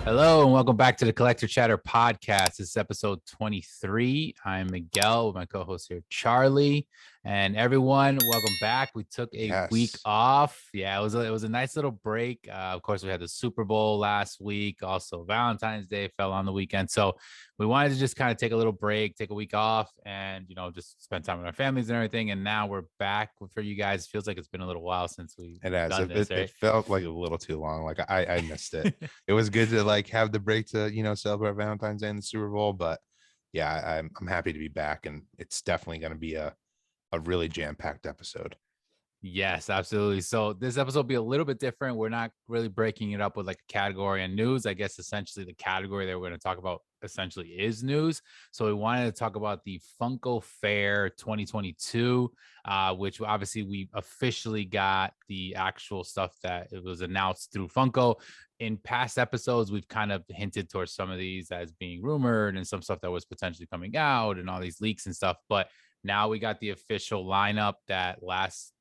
Hello and welcome back to the Collector Chatter podcast. This is episode 23. I'm Miguel with my co-host here, Charlie, and everyone. Welcome back. We took a week off. Yeah, it was a nice little break. Of course, we had the Super Bowl last week. Also, Valentine's Day fell on the weekend, so we wanted to just kind of take a little break, take a week off, and just spend time with our families and everything. And now we're back for you guys. Feels like it's been a little while since we done this. Right? It felt like a little too long. Like I missed it. It was good to have the break to celebrate Valentine's Day and the Super Bowl, but yeah, I'm happy to be back, and it's definitely going to be a really jam-packed episode. Yes, absolutely. So this episode will be a little bit different. We're not really breaking it up with like a category and news. I guess essentially the category that we're going to talk about essentially is news. So we wanted to talk about the Funko Fair 2022, which obviously we officially got the actual stuff that it was announced through Funko. In past episodes, we've kind of hinted towards some of these as being rumored and some stuff that was potentially coming out and all these leaks and stuff. But now we got the official lineup that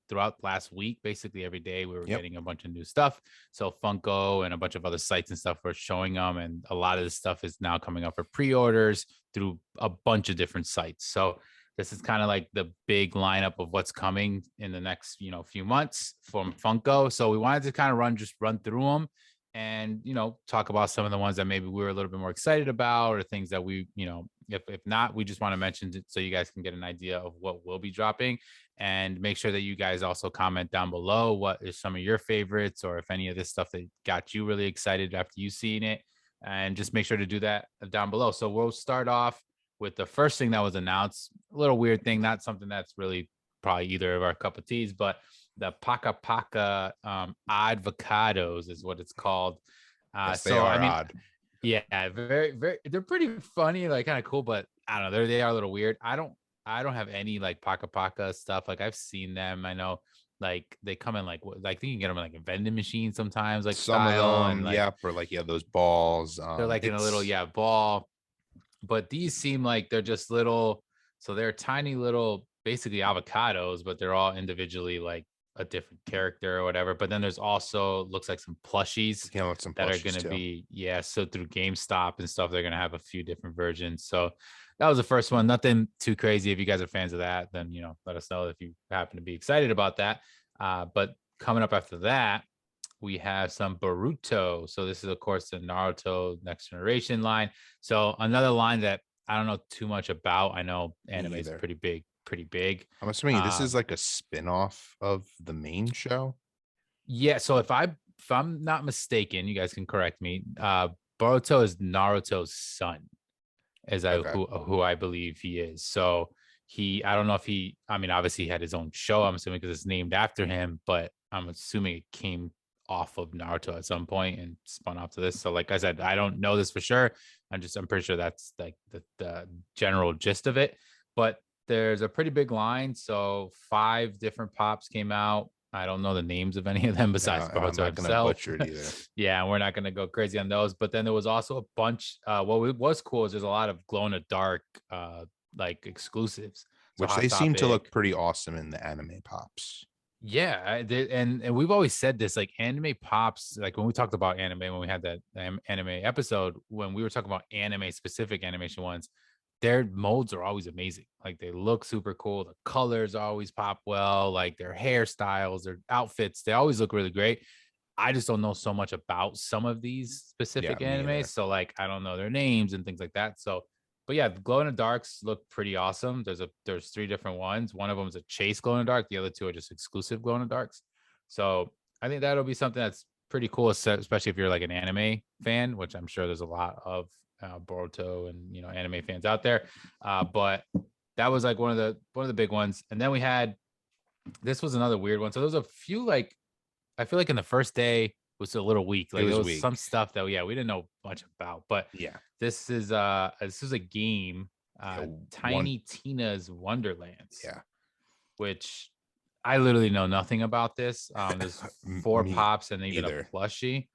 throughout last week. Basically every day we were getting a bunch of new stuff. So Funko and a bunch of other sites and stuff were showing them, and a lot of this stuff is now coming up for pre-orders through a bunch of different sites. So this is kind of like the big lineup of what's coming in the next few months from Funko. So we wanted to kind of run through them and talk about some of the ones that maybe we were a little bit more excited about, or things that we if not, we just want to mention it so you guys can get an idea of what will be dropping. And make sure that you guys also comment down below what is some of your favorites, or if any of this stuff that got you really excited after you seen it, and just make sure to do that down below. So we'll start off with the first thing that was announced. A little weird thing, not something that's really probably either of our cup of teas, but the Paka Paka Advocados is what it's called. Yes, they are odd. Yeah, very, very. They're pretty funny, like kind of cool, but I don't know. They are a little weird. I don't have any like Paka Paka stuff. Like I've seen them. I know like they come in like I think you can get them in like a vending machine sometimes, like some style, of them, and like for those balls. They're like in a little ball. But these seem like they're just little. So they're tiny little, basically avocados, but they're all individually like a different character or whatever. But then there's also looks like some plushies that are going to be so through GameStop and stuff, they're going to have a few different versions. So that was the first one. Nothing too crazy. If you guys are fans of that, then let us know if you happen to be excited about that. But coming up after that, we have some Boruto. So this is of course the Naruto Next Generation line. So another line that I don't know too much about. I know anime is pretty big. I'm assuming this is like a spin-off of the main show. Yeah, so if I'm not mistaken, you guys can correct me. Boruto is Naruto's son, who I believe he is. So I don't know if obviously he had his own show, I'm assuming, because it's named after him, but I'm assuming it came off of Naruto at some point and spun off to this. So like I said, I don't know this for sure. I'm pretty sure that's like the general gist of it. But there's a pretty big line. So 5 different pops came out. I don't know the names of any of them besides Boruto himself. Butcher it either. Yeah, we're not going to go crazy on those. But then there was also a bunch. What was cool is there's a lot of glow in the dark like exclusives, which they seem to look pretty awesome in the anime pops. Yeah, and we've always said this, like anime pops, like when we talked about anime, when we had that anime episode, when we were talking about anime specific animation ones, their molds are always amazing. Like they look super cool. The colors always pop well, like their hairstyles, their outfits, they always look really great. I just don't know so much about some of these specific animes. So like I don't know their names and things like that. So but yeah, the glow in the darks look pretty awesome. There's 3 different ones. One of them is a chase glow in the dark. The other 2 are just exclusive glow in the darks. So I think that'll be something that's pretty cool, especially if you're like an anime fan, which I'm sure there's a lot of Boruto and anime fans out there. But that was like one of the big ones. And then this was another weird one. So there was a few, like I feel like in the first day was a little weak. Like there was some stuff that we didn't know much about. But this is a game, Tiny Tina's Wonderlands. Yeah, which I literally know nothing about this. There's 4 pops and even a plushie.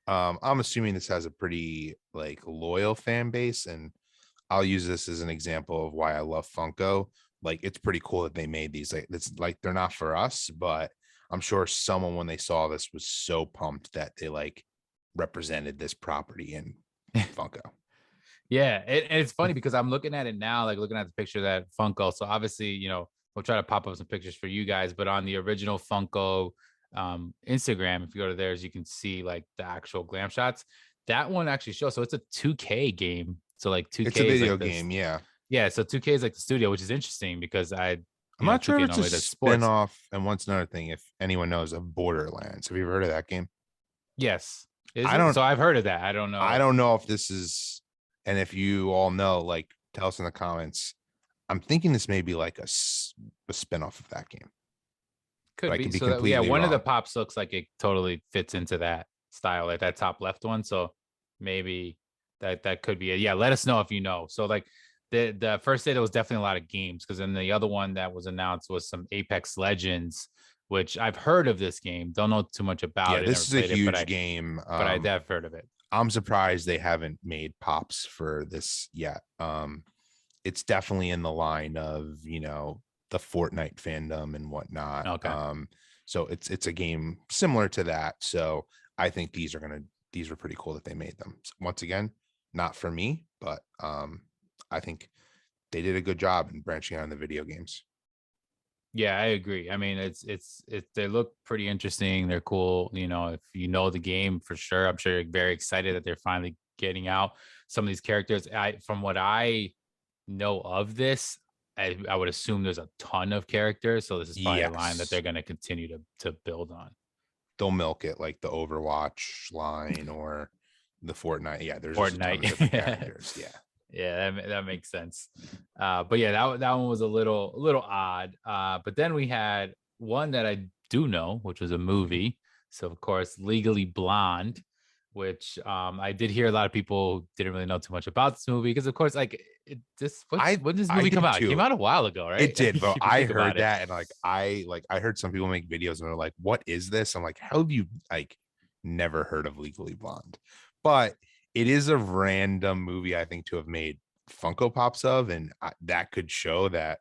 I'm assuming this has a pretty like loyal fan base, and I'll use this as an example of why I love Funko. Like it's pretty cool that they made these. Like it's like they're not for us, but I'm sure someone when they saw this was so pumped that they represented this property in Funko. Yeah, it's funny because I'm looking at it now, like looking at the picture of that Funko. So obviously, we'll try to pop up some pictures for you guys, but on the original Funko Instagram, if you go to theirs, you can see like the actual glam shots. That one actually shows. So it's a 2K game. So like 2K It's a is video like this. game, yeah. Yeah, so 2K is like the studio, which is interesting because I'm not sure 2K if it's a normally does sports. spin-off. And once another thing, if anyone knows of Borderlands, have you ever heard of that game? Yes. So I've heard of that. I don't know. I don't know if this is, and if you all know, like, tell us in the comments. I'm thinking this may be like a spin-off of that game. Could be. Be So one wrong. of the pops looks like it totally fits into that style, like that top left one. So maybe that could be it. Yeah, let us know if you know. So like the first day there was definitely a lot of games, because then the other one that was announced was some Apex Legends, which I've heard of this game. Don't know too much about it. Yeah, this is a huge game. But I have heard of it. I'm surprised they haven't made pops for this yet. It's definitely in the line of, the Fortnite fandom and whatnot. Okay. So it's a game similar to that. So I think these were pretty cool that they made them. Once again, not for me, but I think they did a good job in branching out in the video games. Yeah, I agree. I mean, they look pretty interesting. They're cool. If you know the game for sure, I'm sure you're very excited that they're finally getting out some of these characters. From what I know of this, I would assume there's a ton of characters. So this is probably a line that they're going to continue to build on. They'll milk it like the Overwatch line or the Fortnite. Yeah, there's Fortnite. Just a ton of different characters. Yeah. Yeah, that makes sense. But yeah, that one was a little odd. But then we had one that I do know, which was a movie. So of course, Legally Blonde, which I did hear a lot of people didn't really know too much about this movie because, of course, like when did this movie come out? It came out a while ago, right? It did, but I heard that, and I heard some people make videos and they're like, "What is this?" I'm like, "How have you never heard of Legally Blonde?" But it is a random movie, I think, to have made Funko Pops of, and that could show that.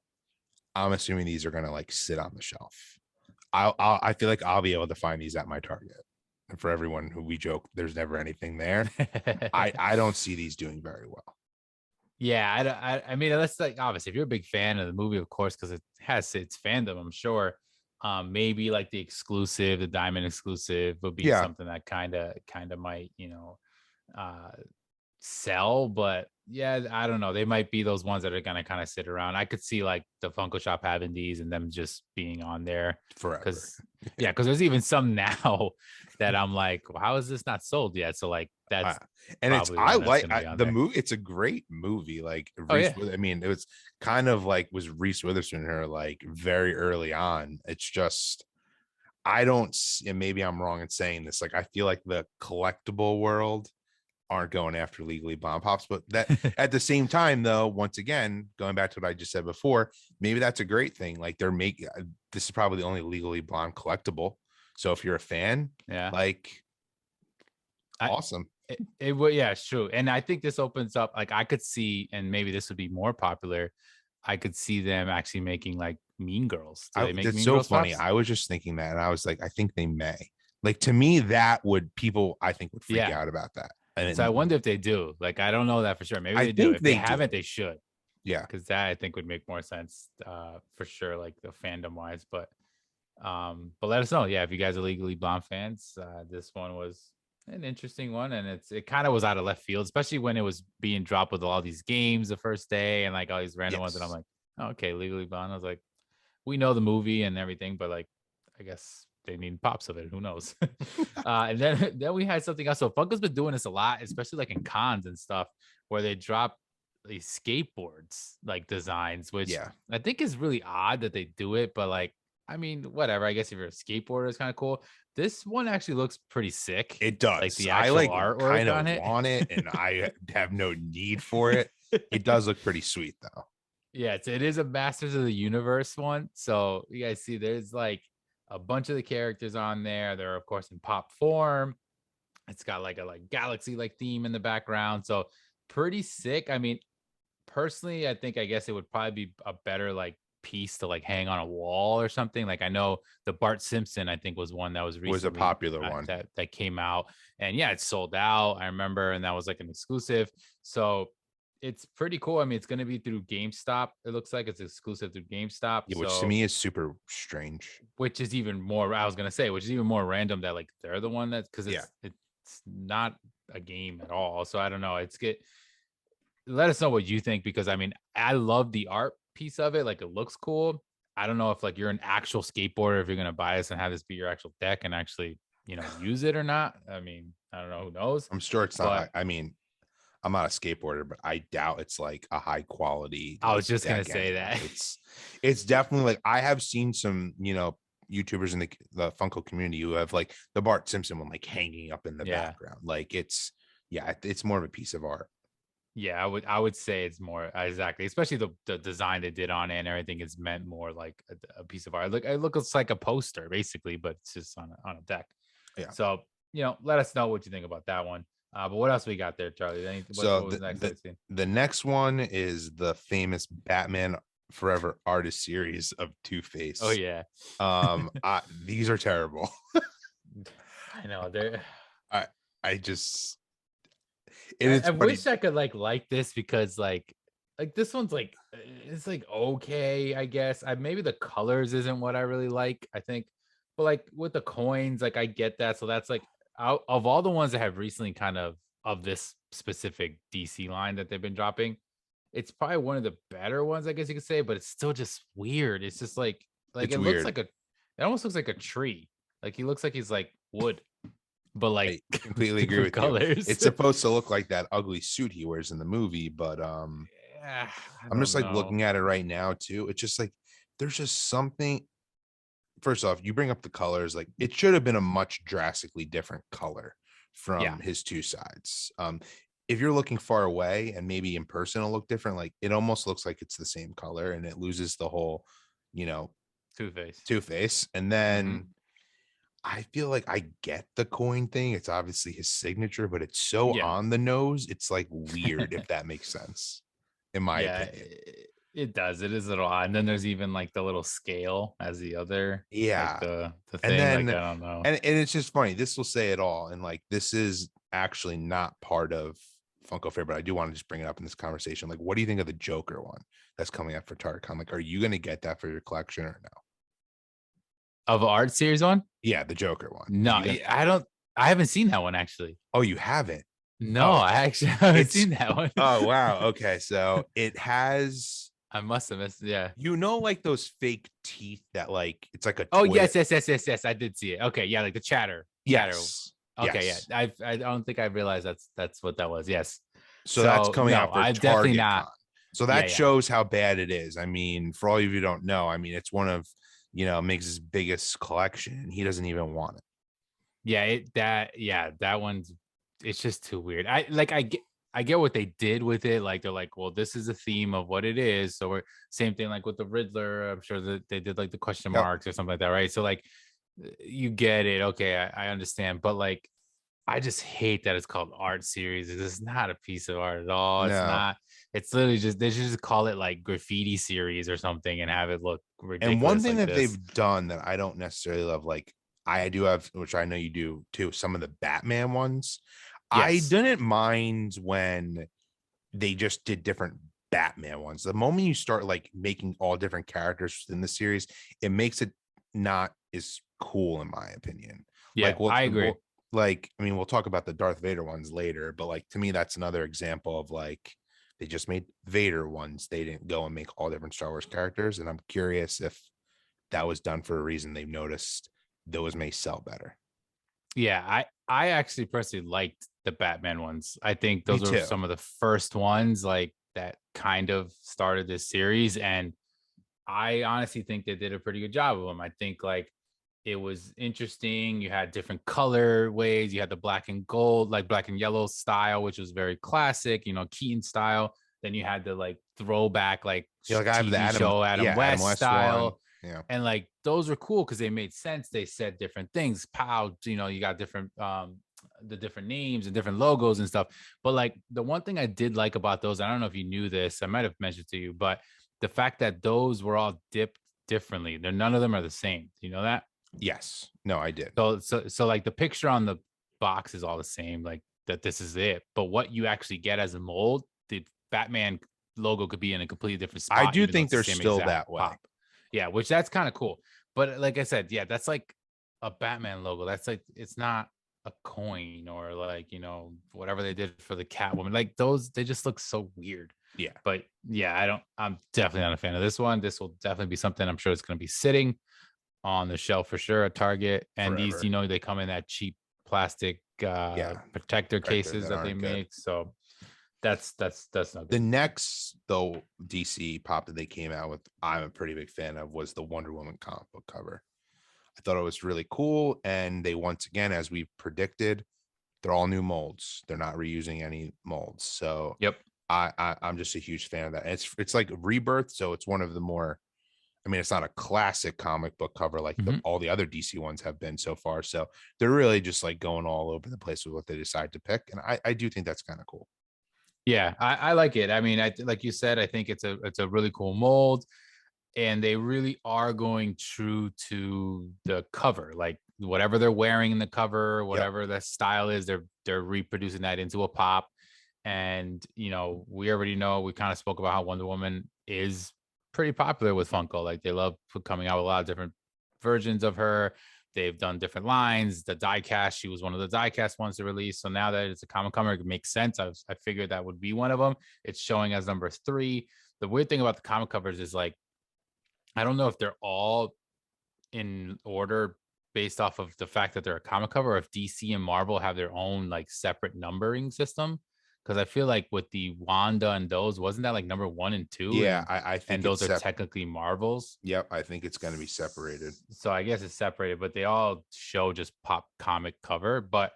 I'm assuming these are gonna sit on the shelf. I feel like I'll be able to find these at my Target. And for everyone who we joke, there's never anything there. I don't see these doing very well. Yeah, I mean, that's like obviously if you're a big fan of the movie, of course, because it has its fandom, I'm sure. Maybe like the diamond exclusive would be something that kind of might sell, but yeah, I don't know. They might be those ones that are gonna kind of sit around. I could see like the Funko Shop having these and them just being on there forever. Because there's even some now that I'm like, well, how is this not sold yet? So like that's and it's the movie. It's a great movie. Like I mean, it was kind of like was Reese Witherspoon her like very early on. It's just and maybe I'm wrong in saying this. Like I feel like the collectible world aren't going after Legally Blonde Pops, but that at the same time, though, once again, going back to what I just said before, maybe that's a great thing. Like they're making this is probably the only Legally Blonde collectible. So if you're a fan, awesome. It's true. And I think this opens up, like I could see, and maybe this would be more popular. I could see them actually making like Mean Girls. It's so funny. Pops? I was just thinking that, and I was like, I think they may. Like to me, that would I think would freak out about that. So I wonder if they do. Like, I don't know that for sure. Maybe they do. If they haven't, they should. Yeah, because that I think would make more sense for sure, like the fandom wise. But let us know. Yeah, if you guys are Legally Blonde fans, this one was an interesting one, and it kind of was out of left field, especially when it was being dropped with all these games the first day and like all these random ones. And I'm like, oh, okay, Legally Blonde. I was like, we know the movie and everything, but like, I guess they need pops of it. Who knows? And then we had something else. So Funko's been doing this a lot, especially like in cons and stuff, where they drop these skateboards like designs, which I think is really odd that they do it. But like, I mean, whatever. I guess if you're a skateboarder, it's kind of cool. This one actually looks pretty sick. It does. Like the actual artwork kind on of it. Want it, and I have no need for it. It does look pretty sweet though. Yeah, it is a Masters of the Universe one. So you guys see, there's like a bunch of the characters on there. They're of course in pop form. It's got like a galaxy theme in the background. So pretty sick. I mean, personally, I guess it would probably be a better like piece to like hang on a wall or something. Like I know the Bart Simpson, I think, was one that was Was a recently popular one. that came out, and yeah, it sold out. I remember, and that was like an exclusive. So it's pretty cool. I mean, it's going to be through GameStop. It looks like it's exclusive through GameStop. Yeah, which to me is super strange. Which is even more. I was going to say, which is even more random that like they're the one that's because it's not a game at all. So I don't know. Let us know what you think, because I mean, I love the art piece of it. Like it looks cool. I don't know if like you're an actual skateboarder, if you're gonna buy this and have this be your actual deck and actually, use it or not. I mean, I don't know, who knows? I'm sure it's not. I mean, I'm not a skateboarder, but I doubt it's like a high quality. I was just gonna say that. It's definitely like I have seen some, YouTubers in the Funko community who have like the Bart Simpson one like hanging up in the background. Like it's more of a piece of art. Yeah, I would say it's more exactly, especially the design they did on it and everything is meant more like a piece of art. It looks like a poster basically, but it's just on a deck. Yeah. So let us know what you think about that one. But what else we got there, Charlie? What was the next one is the famous Batman Forever artist series of Two-Face. Oh yeah. These are terrible. I know they're. I just. I wish I could like this, because like this one's like it's like okay, I guess. Maybe the colors isn't what I really like, I think, but like with the coins, like I get that. So that's like out of all the ones that have recently kind of this specific DC line that they've been dropping, it's probably one of the better ones, I guess you could say, but it's still just weird. It's just like it looks like it almost looks like a tree. Like he looks like he's like wood, but like I completely agree with colors. You. It's supposed to look like that ugly suit he wears in the movie, but I'm just like looking at it right now too. It's just like there's just something. First off, you bring up the colors, like it should have been a much drastically different color from his two sides. If you're looking far away and maybe in person it'll look different, like it almost looks like it's the same color and it loses the whole, Two-Face. And then I feel like I get the coin thing. It's obviously his signature, but it's so on the nose. It's like weird, if that makes sense, in my opinion. It does. It is a little odd. And then there's even like the little scale as the other. Yeah. Like the thing. And then, like, I don't know. And it's just funny. This will say it all. And like, this is actually not part of Funko Fair, but I do want to just bring it up in this conversation. Like, what do you think of the Joker one that's coming up for TargetCon? Like, are you going to get that for your collection or no? Of art series one? Yeah, the Joker one. No, I haven't seen that one actually. Oh, you haven't? No, I actually haven't seen that one. Oh, wow. Okay. So it has. I must have missed. Yeah. Like those fake teeth that like, it's like a. Oh, yes. I did see it. Okay. Yeah. Like the chatter. Yes. Okay. Yes. Yeah. I don't think I realized that's what that was. Yes. So that's coming out for definitely not. So that shows how bad it is. I mean, for all of you who don't know, I mean, it's one of, Miggs's biggest collection and he doesn't even want it. Yeah. That one's, it's just too weird. I get what they did with it. Like they're like, well, this is a theme of what it is. So we're same thing like with the Riddler. I'm sure that they did like the question marks or something like that, right? So like you get it. Okay, I understand. But like I just hate that it's called art series. It's not a piece of art at all. It's not. It's literally just they should just call it like graffiti series or something and have it look ridiculous. And one thing that they've done that I don't necessarily love, like I do have, which I know you do too, some of the Batman ones. Yes. I didn't mind when they just did different Batman ones. The moment you start like making all different characters in the series, it makes it not as cool, in my opinion. Yeah, like, I agree. We'll talk about the Darth Vader ones later, but like to me, that's another example of like they just made Vader ones. They didn't go and make all different Star Wars characters, and I'm curious if that was done for a reason. They've noticed those may sell better. Yeah, I actually personally liked the Batman ones. I think those were some of the first ones like that kind of started this series, and I honestly think they did a pretty good job of them. I think like it was interesting. You had different color ways. You had the black and gold, like black and yellow style, which was very classic, Keaton style. Then you had the like throwback, like I have the Adam West style. One. Yeah. And like those were cool because they made sense. They said different things. Pow, you got different the different names and different logos and stuff. But like the one thing I did like about those, I don't know if you knew this, I might have mentioned to you, but the fact that those were all dipped differently, none of them are the same. Do you know that? Yes. No, I did. So like the picture on the box is all the same, like that this is it. But what you actually get as a mold, the Batman logo could be in a completely different spot. I do even though think it's the they're same still exact that way. pop. Yeah, which that's kind of cool. But like I said, yeah, that's like a Batman logo. That's like, it's not a coin or like, you know, whatever they did for the Catwoman. Like those, they just look so weird. Yeah. But yeah, I'm definitely not a fan of this one. This will definitely be something I'm sure it's going to be sitting on the shelf for sure at Target. And Forever. these, you know, they come in that cheap plastic protector cases that they make. So that's not good. The next though DC pop that they came out with, I'm a pretty big fan of, was the Wonder Woman comic book cover. I thought it was really cool, and they, once again, as we predicted, they're all new molds. They're not reusing any molds. So yep, I'm just a huge fan of that. It's like Rebirth, so it's one of the more, I mean, it's not a classic comic book cover like all the other DC ones have been so far. So they're really just like going all over the place with what they decide to pick, and I do think that's kind of cool. Yeah, I like it. I mean, like you said, I think it's a really cool mold, and they really are going true to the cover. Like whatever they're wearing in the cover, whatever the style is, they're reproducing that into a pop. And you know, we already know, we kind of spoke about how Wonder Woman is pretty popular with Funko. Like they love coming out with a lot of different versions of her. They've done different lines. The diecast, she was one of the diecast ones to release. So now that it's a comic cover, it makes sense. I figured that would be one of them. It's showing as number 3. The weird thing about the comic covers is like, I don't know if they're all in order based off of the fact that they're a comic cover, or if DC and Marvel have their own like separate numbering system. Because I feel like with the Wanda and those, wasn't that like number 1 and 2? Yeah, I think, and those are technically Marvels. Yep, I think it's going to be separated. So I guess it's separated, but they all show just pop comic cover. But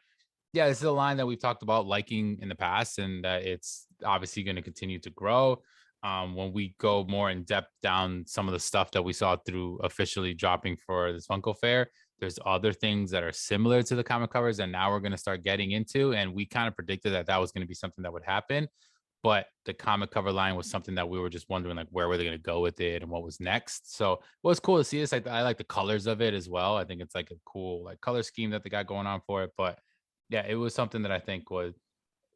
yeah, this is a line that we've talked about liking in the past, and that it's obviously going to continue to grow. When we go more in depth down some of the stuff that we saw through officially dropping for this Funko Fair, there's other things that are similar to the comic covers, and now we're going to start getting into. And we kind of predicted that was going to be something that would happen. But the comic cover line was something that we were just wondering, like, where were they going to go with it and what was next. So it was cool to see this. I like the colors of it as well. I think it's like a cool like color scheme that they got going on for it. But yeah, it was something that I think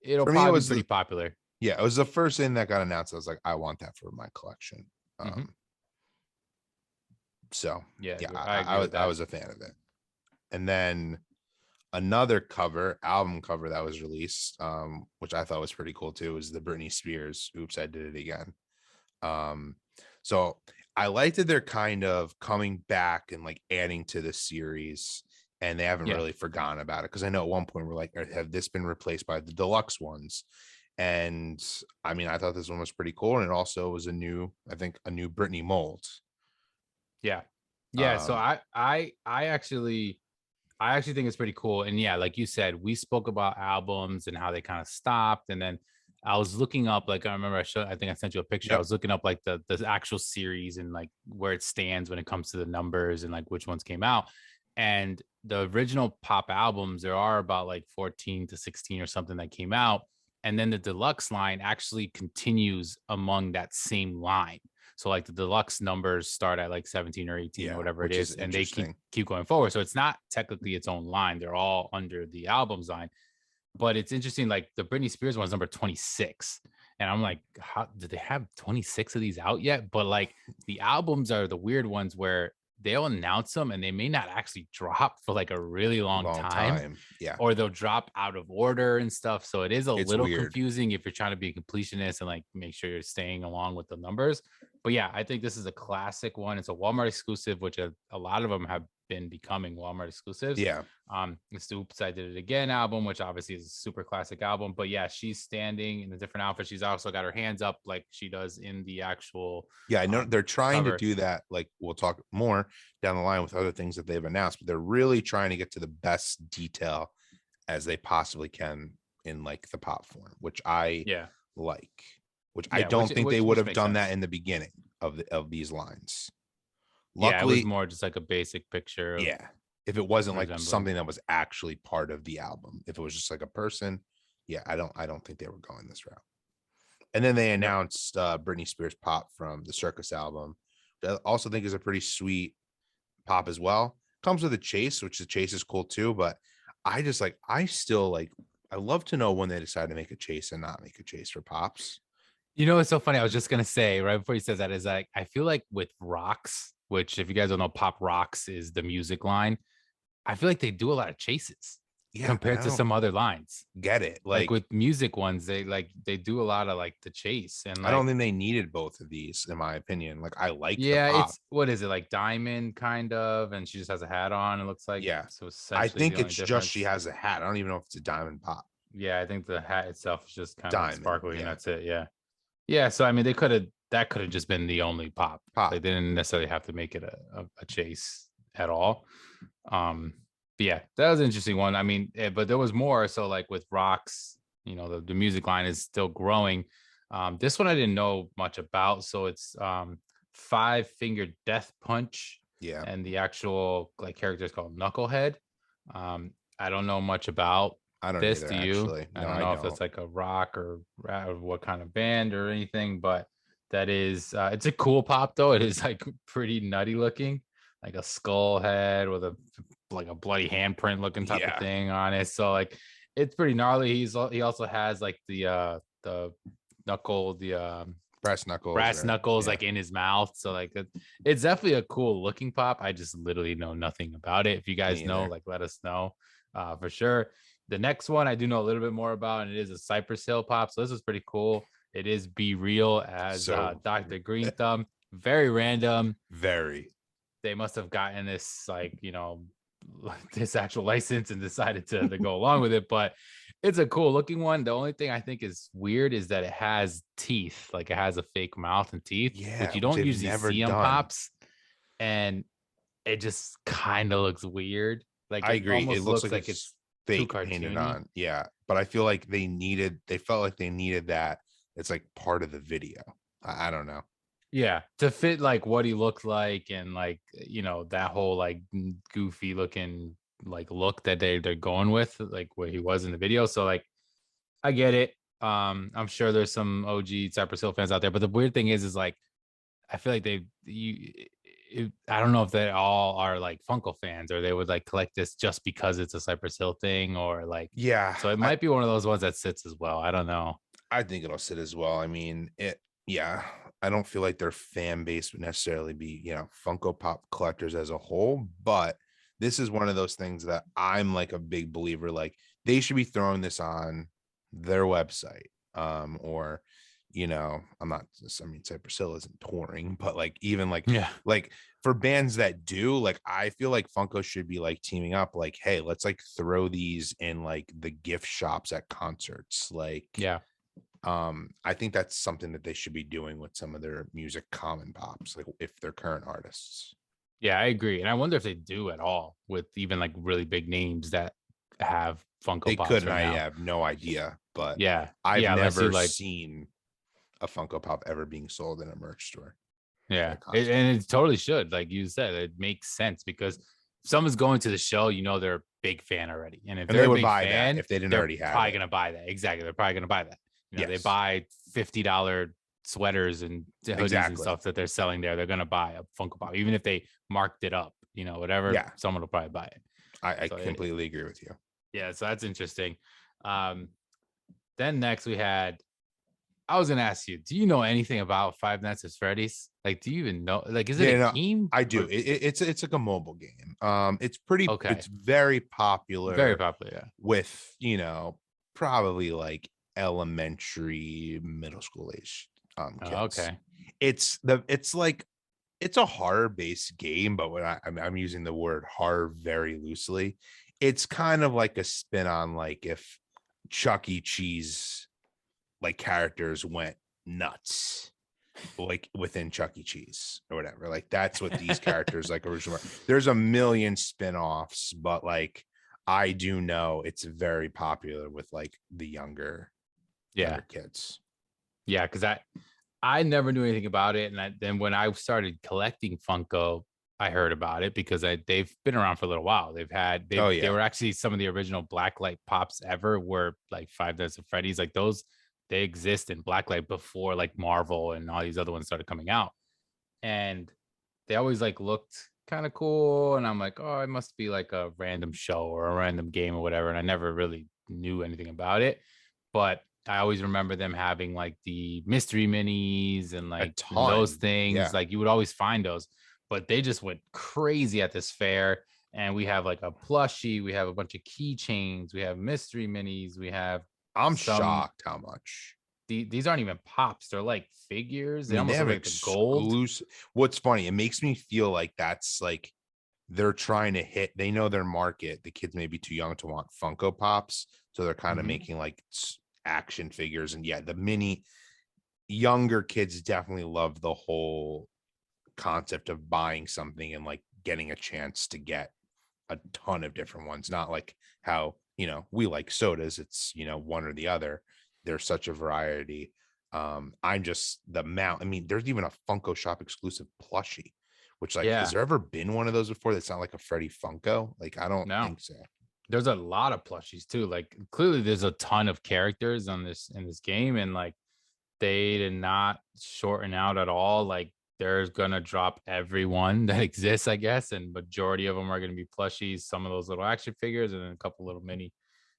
it'll probably be pretty popular. Yeah, it was the first thing that got announced. I was like, I want that for my collection. So yeah, I was a fan of it. And then another album cover that was released, which I thought was pretty cool too, was the Britney Spears Oops, I Did It Again. So I like that they're kind of coming back and like adding to the series, and they haven't really forgotten about it. Because I know at one point we're like, have this been replaced by the deluxe ones? And I mean, I thought this one was pretty cool, and it also was a new Britney mold. Yeah. So I actually think it's pretty cool. And yeah, like you said, we spoke about albums and how they kind of stopped. And then I was looking up, like, I remember I think I sent you a picture. I was looking up like the actual series and like where it stands when it comes to the numbers and like which ones came out. And the original pop albums, there are about like 14 to 16 or something that came out. And then the deluxe line actually continues among that same line. So like the deluxe numbers start at like 17 or 18 or whatever it is, and they keep going forward. So it's not technically its own line. They're all under the albums line. But it's interesting, like the Britney Spears one is number 26. And I'm like, how did they have 26 of these out yet? But like the albums are the weird ones where they'll announce them and they may not actually drop for like a really long time. Yeah. Or they'll drop out of order and stuff. So it is it's little weird. Confusing if you're trying to be a completionist and like make sure you're staying along with the numbers. But yeah, I think this is a classic one. It's a Walmart exclusive, which a lot of them have been becoming Walmart exclusives. Yeah. It's the Oops, I Did It Again album, which obviously is a super classic album. But yeah, she's standing in a different outfit. She's also got her hands up like she does in the actual. Yeah, I know they're trying to do that. Like we'll talk more down the line with other things that they've announced, but they're really trying to get to the best detail as they possibly can in like the pop form, which I like. Which I don't think they would have done that in the beginning of these lines. Luckily, it was more just like a basic picture. If it wasn't like something that was actually part of the album, if it was just like a person, I don't think they were going this route. And then they announced Britney Spears Pop from the Circus album. I also think is a pretty sweet pop as well. Comes with a chase, which the chase is cool too. But I love to know when they decide to make a chase and not make a chase for pops. You know, it's so funny. I was just gonna say right before he says that is like I feel like with Rocks, which if you guys don't know, Pop Rocks is the music line. I feel like they do a lot of chases compared to some other lines. Get it? Like with music ones, they do a lot of like the chase and like, I don't think they needed both of these, in my opinion. Like I like it's what is it like diamond kind of, and she just has a hat on. It looks like So I think it's just she has a hat. I don't even know if it's a diamond pop. Yeah, I think the hat itself is just kind diamond, of sparkly, and that's it. Yeah. So I mean, that could have just been the only pop. They didn't necessarily have to make it a chase at all. But yeah, that was an interesting one. I mean, but there was more. So like with Rocks, you know, the music line is still growing. This one I didn't know much about. So it's 5-Finger Death Punch. Yeah. And the actual like character is called Knucklehead. I don't know much about this. Either, do you? Actually. No, I don't know if it's like a rock or what kind of band or anything, but that is it's a cool pop though. It is like pretty nutty looking, like a skull head with a bloody handprint looking type of thing on it. So like it's pretty gnarly. He also has like the knuckle, the brass knuckles like in his mouth. So like it's definitely a cool looking pop. I just literally know nothing about it. If you guys know, like let us know for sure. The next one I do know a little bit more about, and it is a Cypress Hill Pop. So this is pretty cool. It is Be Real as Dr. Green Thumb. Very random. Very. They must have gotten this like, you know, this actual license and decided to go along with it. But it's a cool looking one. The only thing I think is weird is that it has teeth. Like it has a fake mouth and teeth, which you don't usually see on pops. And it just kind of looks weird. Like I agree. It looks like it's fake painted on. Yeah. But I feel like they felt like they needed that. It's like part of the video. I don't know. Yeah, to fit like what he looked like and like, you know, that whole like goofy looking like look that they're going with, like where he was in the video. So like I get it. I'm sure there's some OG Cypress Hill fans out there, but the weird thing is like I feel like I don't know if they all are like Funko fans or they would like collect this just because it's a Cypress Hill thing or like so it might be one of those ones that sits as well. I don't know. I think it'll sit as well. I mean, I don't feel like their fan base would necessarily be, you know, Funko Pop collectors as a whole, but this is one of those things that I'm like a big believer, like they should be throwing this on their website. Or, you know, Cypress Hill isn't touring, but like even like, like for bands that do, like, I feel like Funko should be like teaming up, like, hey, let's like throw these in like the gift shops at concerts. Like, I think that's something that they should be doing with some of their music common pops, like if they're current artists. Yeah, I agree. And I wonder if they do at all with even like really big names that have Funko Pops. They could, and I have no idea, but I've never seen a Funko Pop ever being sold in a merch store. Yeah, and it totally should. Like you said, it makes sense because if someone's going to the show, you know, they're a big fan already. And if they would buy that if they didn't already have it, probably going to buy that. Exactly. They're probably going to buy that. You know, they buy $50 sweaters and hoodies and stuff that they're selling there. They're going to buy a Funko Pop, even if they marked it up, you know, whatever. Someone will probably buy it. I completely agree with you. Yeah, so that's interesting. Then next we had, I was going to ask you, do you know anything about Five Nights at Freddy's? Like, do you even know? Like, is it a game? I do. It's like a mobile game. It's pretty. It's very popular. Very popular. Yeah. With, you know, probably like elementary, middle school age kids. It's a horror based game, but when I'm using the word horror very loosely, it's kind of like a spin on like if Chuck E. Cheese like characters went nuts like within Chuck E. Cheese or whatever. Like that's what these characters like originally were. There's a million spin-offs, but like I do know it's very popular with like the younger kids. Yeah, because I never knew anything about it. And then when I started collecting Funko, I heard about it because they've been around for a little while. They were actually some of the original blacklight pops ever were like Five Nights at Freddy's. Like those they exist in blacklight before like Marvel and all these other ones started coming out. And they always like looked kind of cool. And I'm like, oh, it must be like a random show or a random game or whatever. And I never really knew anything about it. But I always remember them having like the mystery minis and A like those ton. things. Yeah. Like you would always find those, but they just went crazy at this fair. And we have like a plushie, we have a bunch of keychains, we have mystery minis, we have I'm some. shocked how much. These aren't even pops; they're like figures. I They mean, they almost have look like the gold. exclusive. What's funny, it makes me feel like that's like they're trying to hit, they know their market. The kids may be too young to want Funko Pops. So they're kind of Mhm. making like action figures. And yeah, the mini younger kids definitely love the whole concept of buying something and like getting a chance to get a ton of different ones. Not like how, we like sodas, it's, one or the other. There's such a variety. I'm just the amount. I mean, there's even a Funko Shop exclusive plushie, which like, has Yeah, there ever been one of those before that's not like a Freddy Funko? Like, I don't no, think so. there's a lot of plushies too. Like clearly, there's a ton of characters on this in this game, and like they did not shorten out at all. Like there's gonna drop everyone that exists, I guess, and majority of them are gonna be plushies. Some of those little action figures, and then a couple little mini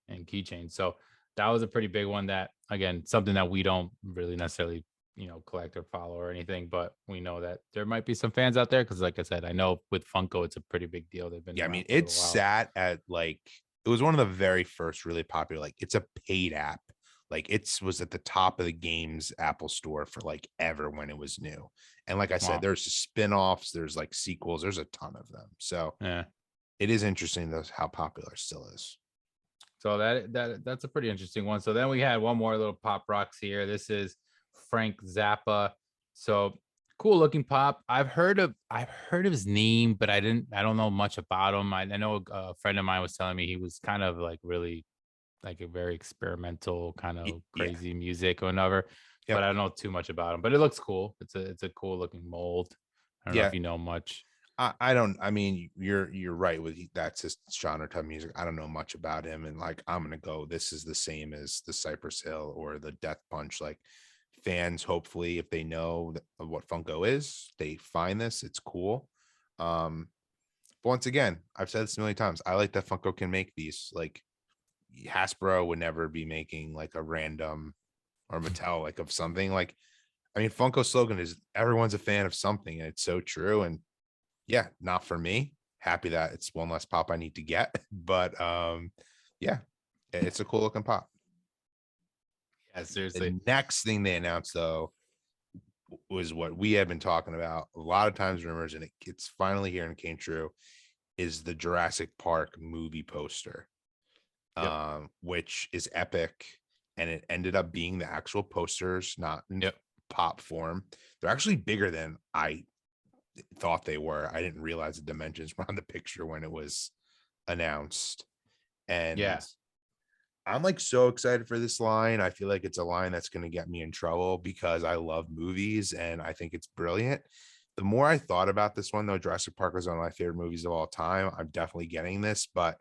and keychains. So that was a pretty big one. That again, something that we don't really necessarily collect or follow or anything, but we know that there might be some fans out there because, like I said, I know with Funko, it's a pretty big deal. They've been Yeah, I mean, around for a it little while. sat at like, it was one of the very first really popular, like it's a paid app. Like it's was at the top of the game's Apple store for like ever when it was new. And like I said, Wow. there's spin-offs, there's like sequels, there's a ton of them. So Yeah. it is interesting though how popular it still is. So that's a pretty interesting one. So then we had one more little pop rocks here. This is Frank Zappa. So cool looking pop. I've heard of his name, but I don't know much about him. I know a friend of mine was telling me he was kind of like really like a very experimental kind of Yeah. crazy music or whatever. But Yep. I don't know too much about him. But it looks cool. It's a cool looking mold. I don't know Yeah. if you know much. I don't, I mean, you're right with that's his genre type music. I don't know much about him. And like, I'm going to go, this is the same as the Cypress Hill or the Death Punch. Like fans, hopefully, if they know what Funko is, they find this, it's cool. But once again, I've said this a million times. I like that Funko can make these. Like Hasbro would never be making like a random or Mattel like of something. Like, I mean, Funko's slogan is everyone's a fan of something, and it's so true. And yeah, not for me. Happy that it's one less pop I need to get. But yeah, it's a cool looking pop. Yeah, seriously. The next thing they announced though was what we had been talking about a lot of times, rumors, and it's finally here and came true, is the Jurassic Park movie poster, Yep. which is epic. And it ended up being the actual posters, not in Yep. pop form. They're actually bigger than I thought they were. I didn't realize the dimensions were on the picture when it was announced. And Yeah. I'm like so excited for this line. I feel like it's a line that's going to get me in trouble because I love movies and I think it's brilliant. The more I thought about this one, though, Jurassic Park was one of my favorite movies of all time. I'm definitely getting this, but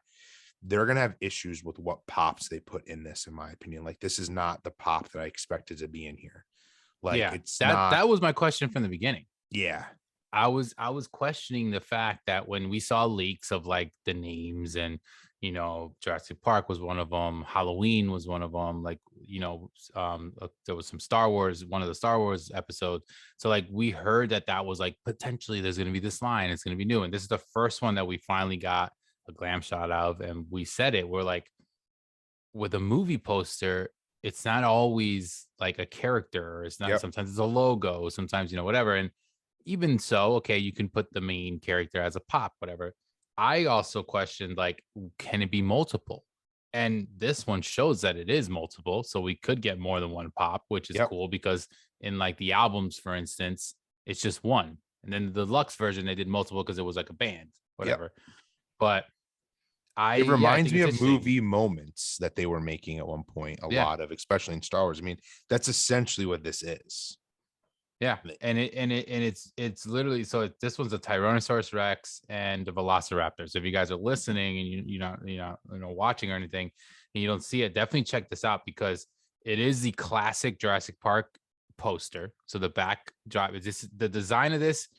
they're going to have issues with what pops they put in this, in my opinion. Like, this is not the pop that I expected to be in here. Like, Yeah. it's That not. that was my question from the beginning. Yeah. I was questioning the fact that when we saw leaks of like the names and Jurassic Park was one of them, Halloween was one of them, like there was some Star Wars, one of the Star Wars episodes. So like we heard that was like potentially there's going to be this line, it's going to be new, and this is the first one that we finally got a glam shot of, and we said it. We're like, with a movie poster, it's not always like a character, or it's not, Yep. sometimes it's a logo, sometimes whatever. And even so, okay, you can put the main character as a pop, whatever. I also questioned, like, can it be multiple? And this one shows that it is multiple, so we could get more than one pop, which is Yep. cool, because in like the albums, for instance, it's just one, and then the deluxe version they did multiple because it was like a band, Yep. whatever. But It I reminds think me it's of interesting. movie moments that they were making at one point, a Yeah. lot of, especially in Star Wars. I mean, that's essentially what this is. Yeah, and it's literally, so this one's a Tyrannosaurus Rex and a Velociraptor. So if you guys are listening and you're not watching or anything, and you don't see it, definitely check this out, because It is the classic Jurassic Park poster. So the backdrop is this. The design of this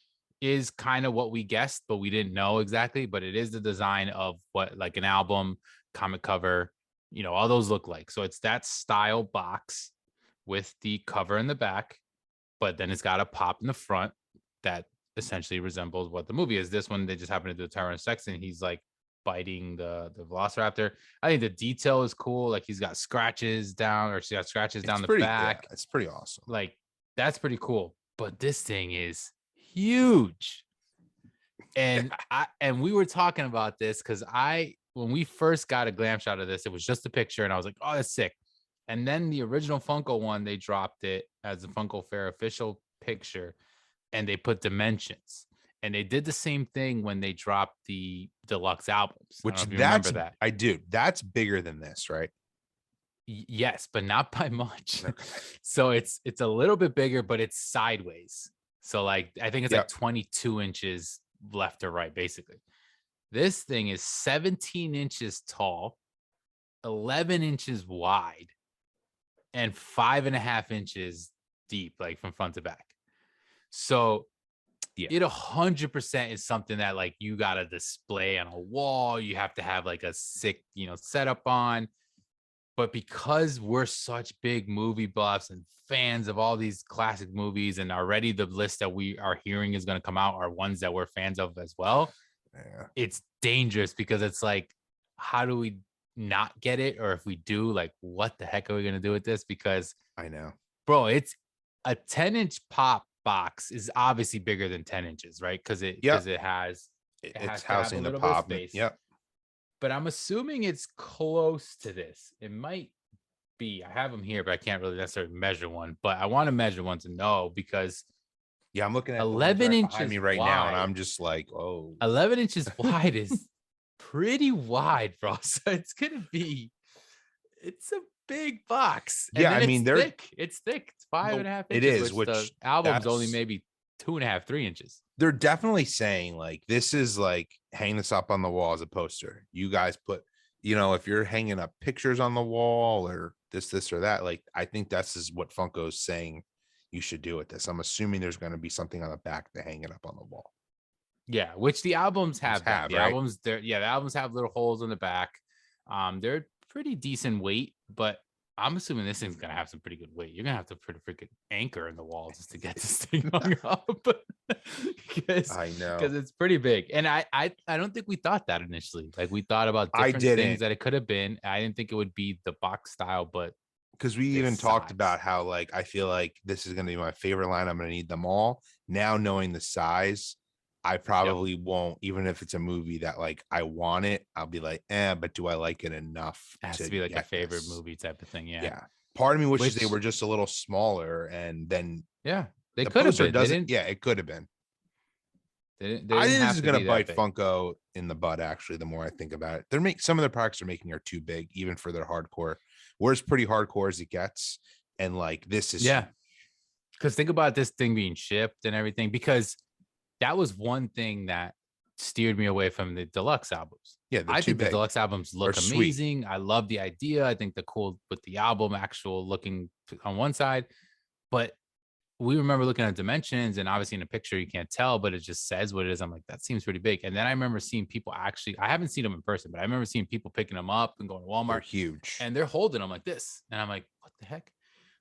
is kind of what we guessed, but we didn't know exactly. But it is the design of what like an album, comic cover, all those look like. So it's that style box with the cover in the back, but then it's got a pop in the front that essentially resembles what the movie is. This one, they just happen to do a Tyrannosaurus Rex, and he's like biting the Velociraptor. I think the detail is cool. Like she's got scratches down the back. Yeah, it's pretty awesome. Like that's pretty cool. But this thing is huge. And we were talking about this because when we first got a glam shot of this, it was just a picture, and I was like, oh, that's sick. And then the original Funko one, they dropped it as a Funko Fair official picture, and they put dimensions. And they did the same thing when they dropped the deluxe albums. Which remember that. I do. That's bigger than this, right? Yes, but not by much. Okay. So it's a little bit bigger, but it's sideways. So like I think it's like 22 inches left or right, basically. This thing is 17 inches tall, 11 inches wide, and 5.5 inches deep, like from front to back. So it 100% is something that like you got to display on a wall. You have to have like a sick, setup on. But because we're such big movie buffs and fans of all these classic movies, and already the list that we are hearing is going to come out are ones that we're fans of as well. Yeah. It's dangerous because it's like, how do we not get it? Or if we do, like, what the heck are we going to do with this? Because I know, bro, it's a 10-inch pop box is obviously bigger than 10 inches, right? Because it has it's housing the pop. Yep. But I'm assuming it's close to this. It might be. I have them here, but I can't really necessarily measure one. But I want to measure one to know because I'm looking at 11 inches behind me right now, and I'm just like, oh, 11 inches wide is pretty wide, bro. So it's a big box. And I mean, they're thick. It's thick. It's 5.5 inches. It is, which the album's only maybe 2.5, 3 inches. They're definitely saying like this is like hang this up on the wall as a poster. You guys put, if you're hanging up pictures on the wall or this or that, like I think that's is what Funko's saying you should do with this. I'm assuming there's going to be something on the back to hang it up on the wall. Yeah, which the albums have. The right? albums, the albums have little holes in the back. They're pretty decent weight, but I'm assuming this thing's gonna have some pretty good weight. You're gonna have to put a freaking anchor in the wall just to get this thing hung up. I know, because it's pretty big. And I don't think we thought that initially. Like we thought about different things that it could have been. I didn't think it would be the box style, but because we even talked about how like I feel like this is gonna be my favorite line. I'm gonna need them all. Now knowing the size, I probably won't, even if it's a movie that like I want it, I'll be like, but do I like it enough? It has to be like a favorite movie type of thing. Yeah. Part of me wishes they were just a little smaller, and then they could have been. It could have been. They I think this is gonna bite Funko in the butt. Actually, the more I think about it, some of their products they're making are too big, even for their hardcore. We're as pretty hardcore as it gets, and like this is because think about this thing being shipped and everything, because that was one thing that steered me away from the deluxe albums. Yeah, I think the deluxe albums look amazing. I love the idea. I think they're cool with the album actual looking on one side, but we remember looking at dimensions, and obviously in a picture you can't tell, but it just says what it is. I'm like, that seems pretty big. And then I remember seeing people I haven't seen them in person, but I remember seeing people picking them up and going to Walmart. They're huge, and they're holding them like this, and I'm like, what the heck?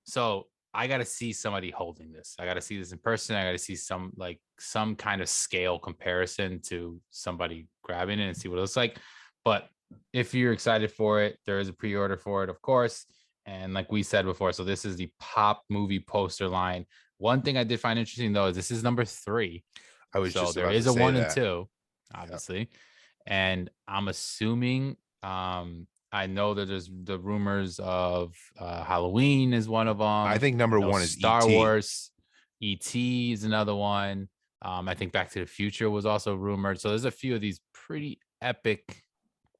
So I got to see somebody holding this. I got to see this in person. I got to see some kind of scale comparison to somebody grabbing it and see what it looks like. But if you're excited for it, there is a pre-order for it, of course. And like we said before, so this is the Pop movie poster line. One thing I did find interesting though is this is number 3. There is a 1 and 2, obviously. And I'm assuming I know that there's the rumors of Halloween is one of them. I think number 1 is Star Wars. E.T. is another one. I think Back to the Future was also rumored. So there's a few of these pretty epic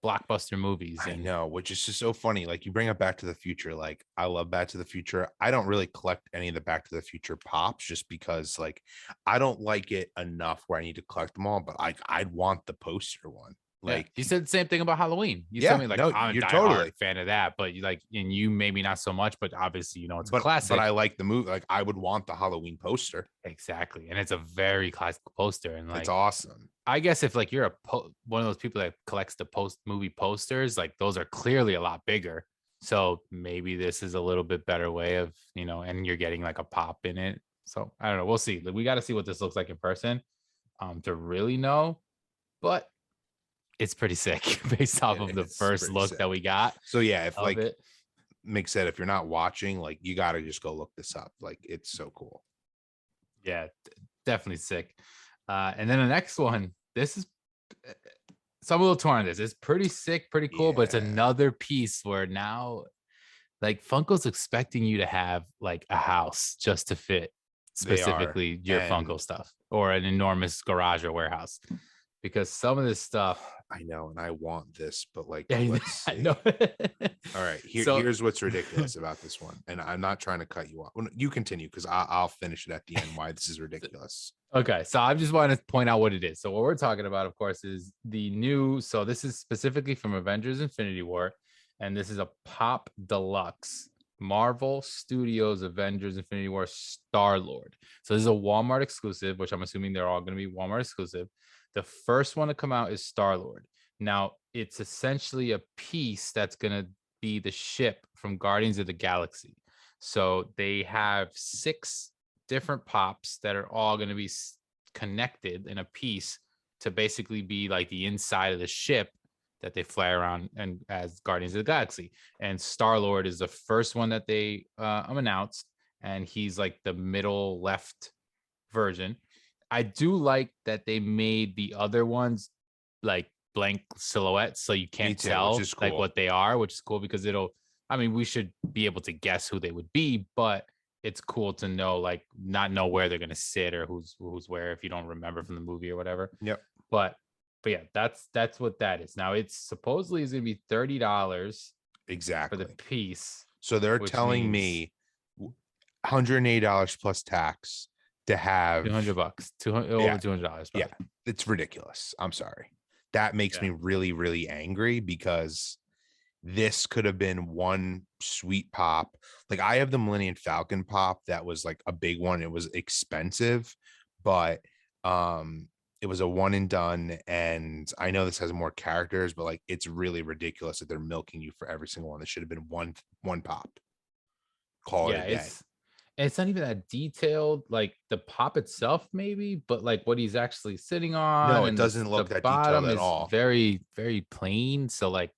blockbuster movies. I know, which is just so funny. Like you bring up Back to the Future. Like I love Back to the Future. I don't really collect any of the Back to the Future pops just because like I don't like it enough where I need to collect them all. But I'd want the poster one. Yeah, Like, you said the same thing about Halloween. You told yeah, me like no, I'm a you're diehard totally. fan of that, but you like, and you maybe not so much, but obviously it's a But classic. I like the movie. Like, I would want the Halloween poster. Exactly, and it's a very classic poster, and It's like awesome. I guess if like you're one of those people that collects the movie posters, like those are clearly a lot bigger. So maybe this is a little bit better way of and you're getting like a pop in it. So I don't know. We'll see. Like, we got to see what this looks like in person, to really know. But it's pretty sick based off of the It's first pretty look sick. that we got. So yeah, if of like it. Mick said, if you're not watching, like you got to just go look this up. Like, it's so cool. Yeah, definitely sick. And then the next one, this is so I'm a little torn on this. It's pretty sick, pretty cool, but it's Yeah. another piece where now like Funko's expecting you to have like a house just to fit specifically your Funko stuff, or an enormous garage or warehouse, because some of this stuff I know, and I want this, but like, yeah, let's see. know. All right, So- here's what's ridiculous about this one, and I'm not trying to cut you off. Well, you continue, because I'll finish it at the end. Why this is ridiculous? Okay, so I just want to point out what it is. So what we're talking about, of course, is the new. So this is specifically from Avengers: Infinity War, and this is a Pop Deluxe Marvel Studios Avengers: Infinity War Star-Lord. So this is a Walmart exclusive, which I'm assuming they're all going to be Walmart exclusive. The first one to come out is Star-Lord. Now it's essentially a piece that's going to be the ship from Guardians of the Galaxy. So they have 6 different pops that are all going to be connected in a piece to basically be like the inside of the ship that they fly around and as Guardians of the Galaxy. And Star-Lord is the first one that they announced, and he's like the middle left version. I do like that they made the other ones like blank silhouettes, so you can't tell like what they are, which is cool because we should be able to guess who they would be, but it's cool to know, like, not know where they're gonna sit or who's where if you don't remember from the movie or whatever. Yep. But yeah, that's what that is. Now it's supposedly is gonna be $30 exactly for the piece. So they're telling me $108 plus tax to have $200, over $200. Yeah, it's ridiculous. I'm sorry. That makes me really, really angry, because this could have been one sweet pop. Like, I have the Millennium Falcon pop that was like a big one. It was expensive, but it was a one and done. And I know this has more characters, but like, it's really ridiculous that they're milking you for every single one. This should have been one pop. Call it a day. It's not even that detailed, like the pop itself, maybe, but like what he's actually sitting on. No, it doesn't look that detailed at all. Very, very plain. So like,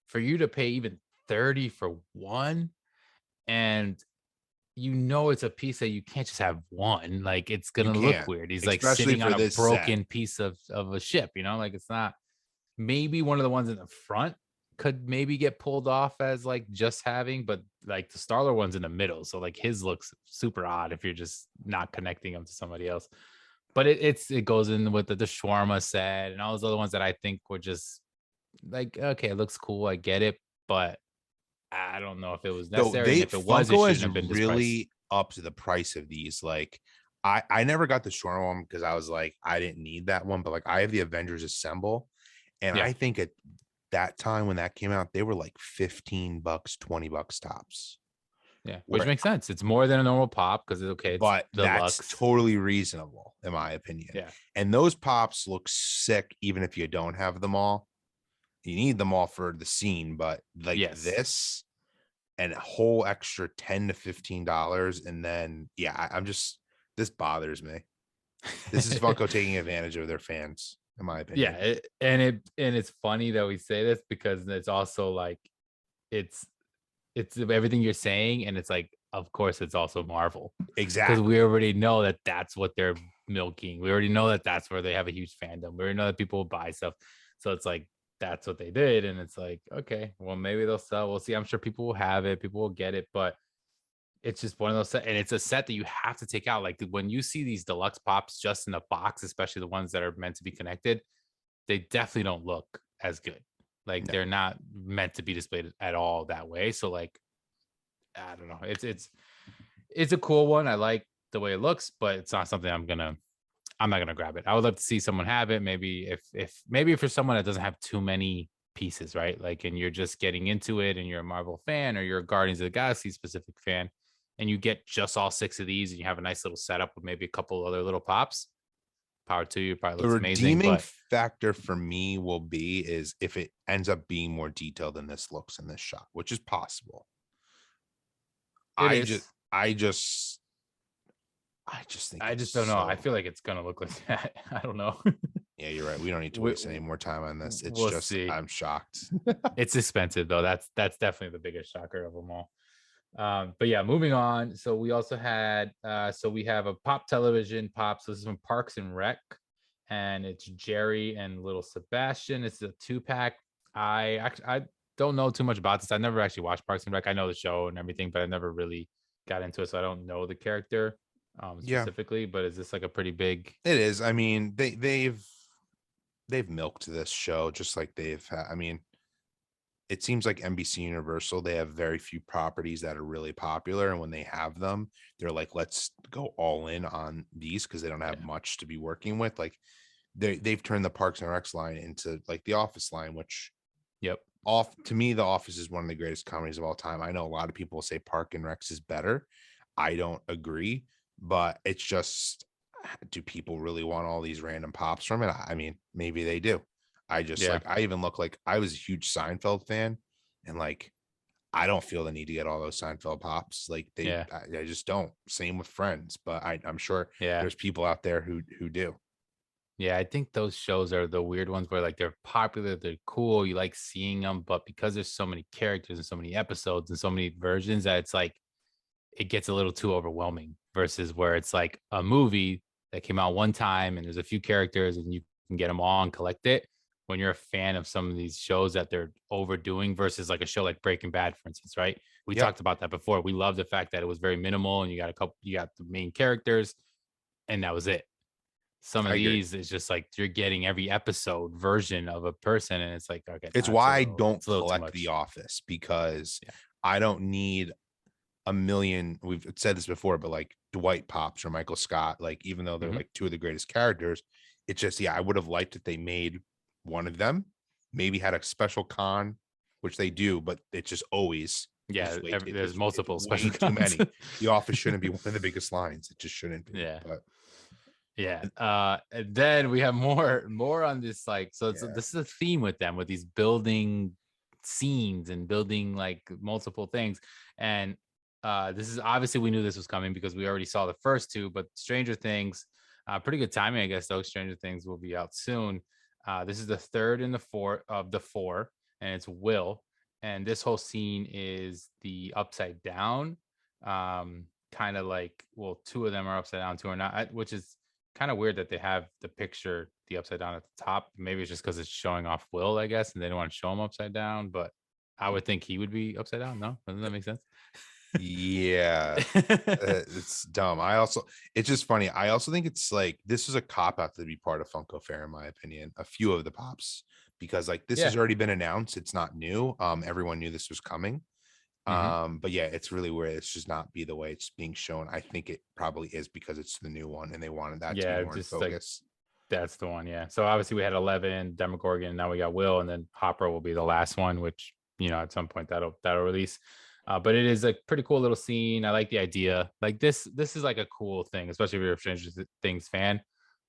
for you to pay even 30 for one, and it's a piece that you can't just have one. Like, it's gonna look weird. He's like sitting on a broken piece of a ship. Like, it's not. Maybe one of the ones in the front could maybe get pulled off as like just having, but like the Star-Lord one's in the middle, so like his looks super odd if you're just not connecting him to somebody else. But it goes in with the shawarma set and all those other ones that I think were just like, okay, it looks cool, I get it, but I don't know if it was necessary. And if it was, it shouldn't have been really up to the price of these. Like, I never got the shawarma one because I was like, I didn't need that one, but like, I have the Avengers Assemble, and I think at that time when that came out, they were like $15, $20 tops. Yeah, which makes sense. It's more than a normal pop because but that's totally reasonable in my opinion. Yeah, and those pops look sick even if you don't have them all. You need them all for the scene, but like this and a whole extra $10 to $15, and then I'm just, this bothers me. This is Funko taking advantage of their fans, in my opinion. Yeah, and it's funny that we say this because it's also like it's everything you're saying, and it's like, of course, it's also Marvel. Exactly, because we already know that that's what they're milking. We already know that that's where they have a huge fandom. We already know that people will buy stuff, so it's like that's what they did, and it's like, okay, well, maybe they'll sell. We'll see. I'm sure people will have it. People will get it, but it's just one of those and it's a set that you have to take out. Like, when you see these deluxe pops just in a box, especially the ones that are meant to be connected, they definitely don't look as good. Like, they're not meant to be displayed at all that way. So like, I don't know. It's a cool one. I like the way it looks, but it's not something I'm gonna I'm not gonna grab it. I would love to see someone have it. Maybe maybe for someone that doesn't have too many pieces, right? Like, and you're just getting into it, and you're a Marvel fan, or you're a Guardians of the Galaxy specific fan, and you get just all 6 of these, and you have a nice little setup with maybe a couple other little pops. Power to you. Probably The looks amazing, redeeming but factor for me will be is if it ends up being more detailed than this looks in this shot, which is possible. it I just, is. I just, I just think I it's just don't know. I so. feel like it's gonna look like that. I don't know. Yeah, you're right. We don't need to we, waste any more time on this. It's we'll just see. I'm shocked. It's expensive though. That's definitely the biggest shocker of them all. But yeah, moving on. So we also had so we have a pop television pop. So this is from Parks and Rec, and it's Jerry and little Sebastian. It's a 2-pack. I don't know too much about this. I never actually watched Parks and Rec. I know the show and everything, but I never really got into it, so I don't know the character Yeah, specifically. But is this like a pretty big? it is. I mean, they've milked this show just like I mean, it seems like NBC Universal, they have very few properties that are really popular. And when they have them, they're like, let's go all in on these because they don't have Yeah. much to be working with. Like they've turned the Parks and Recs line into like the Office line, which Yep. to me, The Office is one of the greatest comedies of all time. I know a lot of people say Park and Recs is better. I don't agree, but it's just, do people really want all these random pops from it? I mean, maybe they do. I just Yeah. like, I even look like I was a huge Seinfeld fan, and like I don't feel the need to get all those Seinfeld pops. Like Yeah. I just don't. Same with Friends, but I'm sure Yeah. there's people out there who do. Yeah, I think those shows are the weird ones where like they're popular, they're cool, you like seeing them, but because there's so many characters and so many episodes and so many versions that it's like it gets a little too overwhelming versus where it's like a movie that came out one time and there's a few characters and you can get them all and collect it. When you're a fan of some of these shows that they're overdoing versus like a show like Breaking Bad, for instance, right? We Yep, talked about that before. We love the fact that it was very minimal and you got the main characters and that was it. Some of I agree. these is just like you're getting every episode version of a person, and it's like, okay, It's nah, why I don't it's a little too collect The much. Office, because Yeah. I don't need a million. We've said this before, but like Dwight Pops or Michael Scott, like even though they're Hmm. like two of the greatest characters, it's just, yeah, I would have liked if they made one of them, maybe had a special con, which they do, but it's just always Yeah, there's way there's it's multiple way special too cons. many. The Office shouldn't be one of the biggest lines. It just shouldn't be. Yeah. But Yeah. And then we have more on this, like, so yeah, this is a theme with them with these building scenes and building like multiple things. And this is obviously we knew this was coming because we already saw the first two, but Stranger Things, pretty good timing, I guess, though. Stranger Things will be out soon. This is the third and the fourth of the four, and it's Will. And this whole scene is the upside down. Kind of like, well, two of them are upside down, two are not, which is kind of weird that they have the picture the upside down at the top. Maybe it's just because it's showing off Will, I guess, and they don't want to show him upside down. But I would think he would be upside down. No, doesn't that make sense? yeah. It's dumb. It's just funny. I also think it's like this is a cop out to be part of Funko Fair, in my opinion. A few of the pops, because like this Yeah. has already been announced. It's not new. Everyone knew this was coming. Hmm. But yeah, it's really weird. It's just not be the way it's being shown. I think it probably is because it's the new one and they wanted that to be Yeah, more in just like focus. that's the one. Yeah. So obviously we had 11, Demogorgon, now we got Will, and then Hopper will be the last one, which at some point that'll release. But it is a pretty cool little scene. I like the idea. Like this is like a cool thing, especially if you're a Stranger Things fan.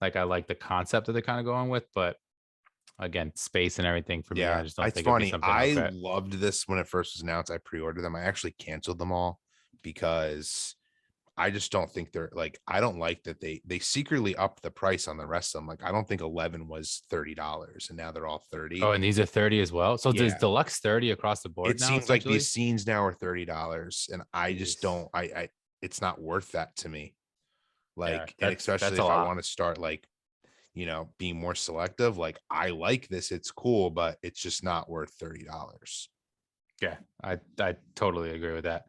Like I like the concept that they're kind of going with, but again, space and everything for me, I Yeah, just don't it's think it'd be funny. something I'll I get. loved this when it first was announced. I pre-ordered them. I actually canceled them all because I just don't think they're like, I don't like that they secretly upped the price on the rest of them. Like I don't think 11 was $30 and now they're all 30. Oh, and these are 30 as well. So does Yeah. deluxe 30 across the It board now, seems like essentially? these scenes now are $30 and I just Jeez. don't I it's not worth that to me. Yeah, Like, and that's especially a if I lot. want to start like, being more selective, like I like this, it's cool, but it's just not worth $30. Yeah, I totally agree with that.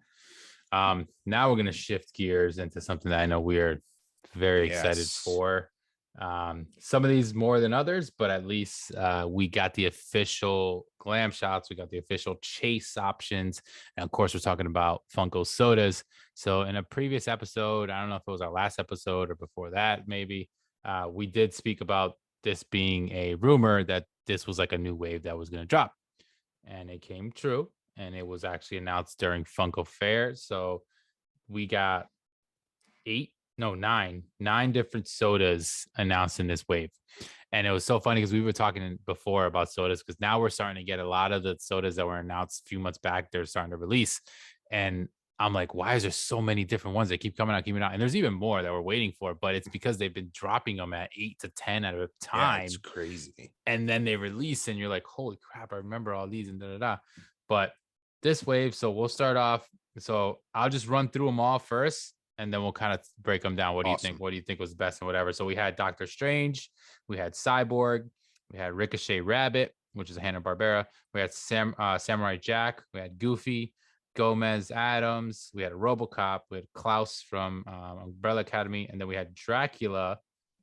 Now we're gonna shift gears into something that I know we're very excited Yes. for. Some of these more than others, but at least we got the official glam shots, we got the official chase options, and of course we're talking about Funko Sodas. So in a previous episode, I don't know if it was our last episode or before that, maybe we did speak about this being a rumor that this was like a new wave that was going to drop, and it came true, and it was actually announced during Funko Fair. So we got nine different sodas announced in this wave. And it was so funny because we were talking before about sodas, because now we're starting to get a lot of the sodas that were announced a few months back. They're starting to release. And I'm like, why is there so many different ones that keep coming out, keeping out? And there's even more that we're waiting for, but it's because they've been dropping them at 8 to 10 at a time. Yeah, it's crazy. And then they release and you're like, holy crap, I remember all these and da. But this wave, so we'll start off. So I'll just run through them all first, and then we'll kind of break them down. What do you think? What do you think was the best and whatever? So we had Doctor Strange, we had Cyborg, we had Ricocheted Rabbit, which is a Hanna-Barbera. We had Samurai Jack, we had Goofy, Gomez Adams, we had a RoboCop, we had Klaus from Umbrella Academy, and then we had Dracula,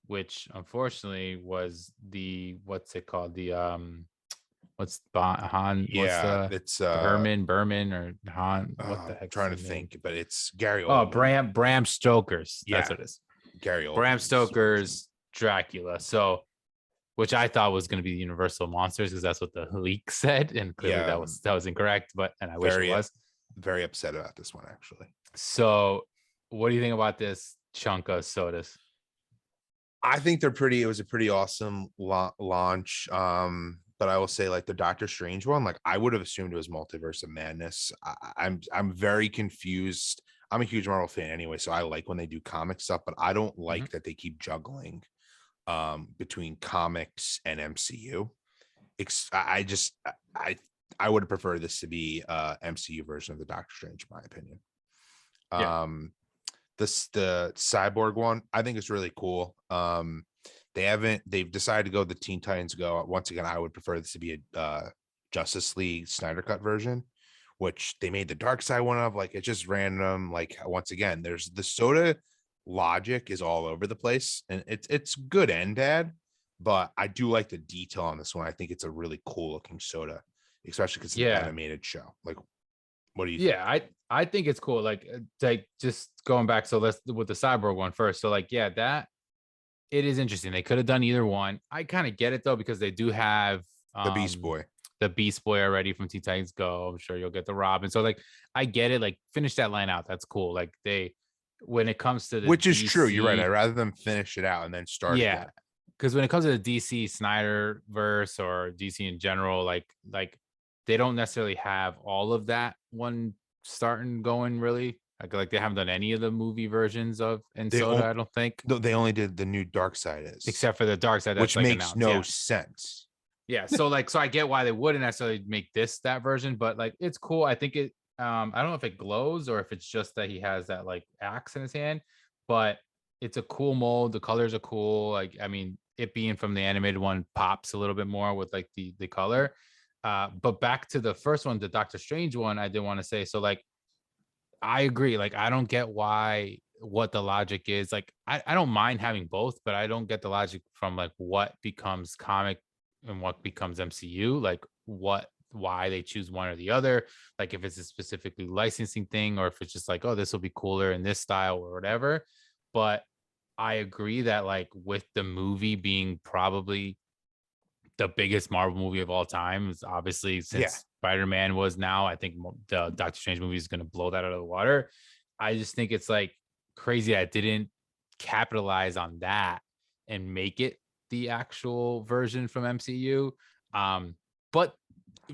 which unfortunately was the, what's it called? The what's Han? Yeah, what's it's Berman or Han? What the heck? I'm trying to think, but it's Gary Oldman. Bram Stoker's. Yeah, that's what it is. Gary Oldman. Bram Stoker's Dracula. So, which I thought was going to be Universal Monsters, because that's what the leak said, and clearly that was incorrect. But I wish it was. Very upset about this one, actually. So, what do you think about this chunk of sodas? I think they're pretty. It was a pretty awesome launch. But I will say, like, the Doctor Strange one, like, I would have assumed it was Multiverse of Madness. I'm very confused. I'm a huge Marvel fan anyway, so I like when they do comic stuff, but I don't like that they keep juggling between comics and MCU. I would have preferred this to be MCU version of the Doctor Strange, in my opinion. Yeah. The Cyborg one, I think is really cool. They've decided to go the Teen Titans go. Once again, I would prefer this to be a Justice League Snyder Cut version, which they made the Dark Side one of. Like, it's just random. Like, once again, there's the soda logic is all over the place, and it's good and bad, but I do like the detail on this one. I think it's a really cool looking soda, especially because it's an animated show. Like, what do you think? I think it's cool. Like just going back, so let's with the Cyborg one first. So like, that it is interesting. They could have done either one. I kind of get it though, because they do have the Beast Boy already from Teen Titans Go. I'm sure you'll get the Robin. So like, I get it. Like, finish that line out. That's cool. Like, when it comes to which is true. You're right. I'd rather them finish it out and then start. Yeah. Because when it comes to the DC Snyder verse or DC in general, like they don't necessarily have all of that one starting going really. Like they haven't done any of the movie versions of Soda, I don't think. No, they only did the new Dark Side except for the Dark Side, which makes no sense. Yeah, so I get why they wouldn't necessarily make that version, but like, it's cool. I think it. I don't know if it glows or if it's just that he has that like axe in his hand, but it's a cool mold. The colors are cool. Like, I mean, it being from the animated one pops a little bit more with like the color. But back to the first one, the Doctor Strange one, I did want to say, so like, I agree. Like, I don't get what the logic is. Like, I don't mind having both, but I don't get the logic from like what becomes comic and what becomes MCU. Like, why they choose one or the other. Like, if it's a specifically licensing thing, or if it's just like, oh, this will be cooler in this style or whatever. But I agree that like, with the movie being probably the biggest Marvel movie of all time, is obviously, since Spider-Man was, now I think the Doctor Strange movie is going to blow that out of the water. I just think it's like crazy that I didn't capitalize on that and make it the actual version from MCU. But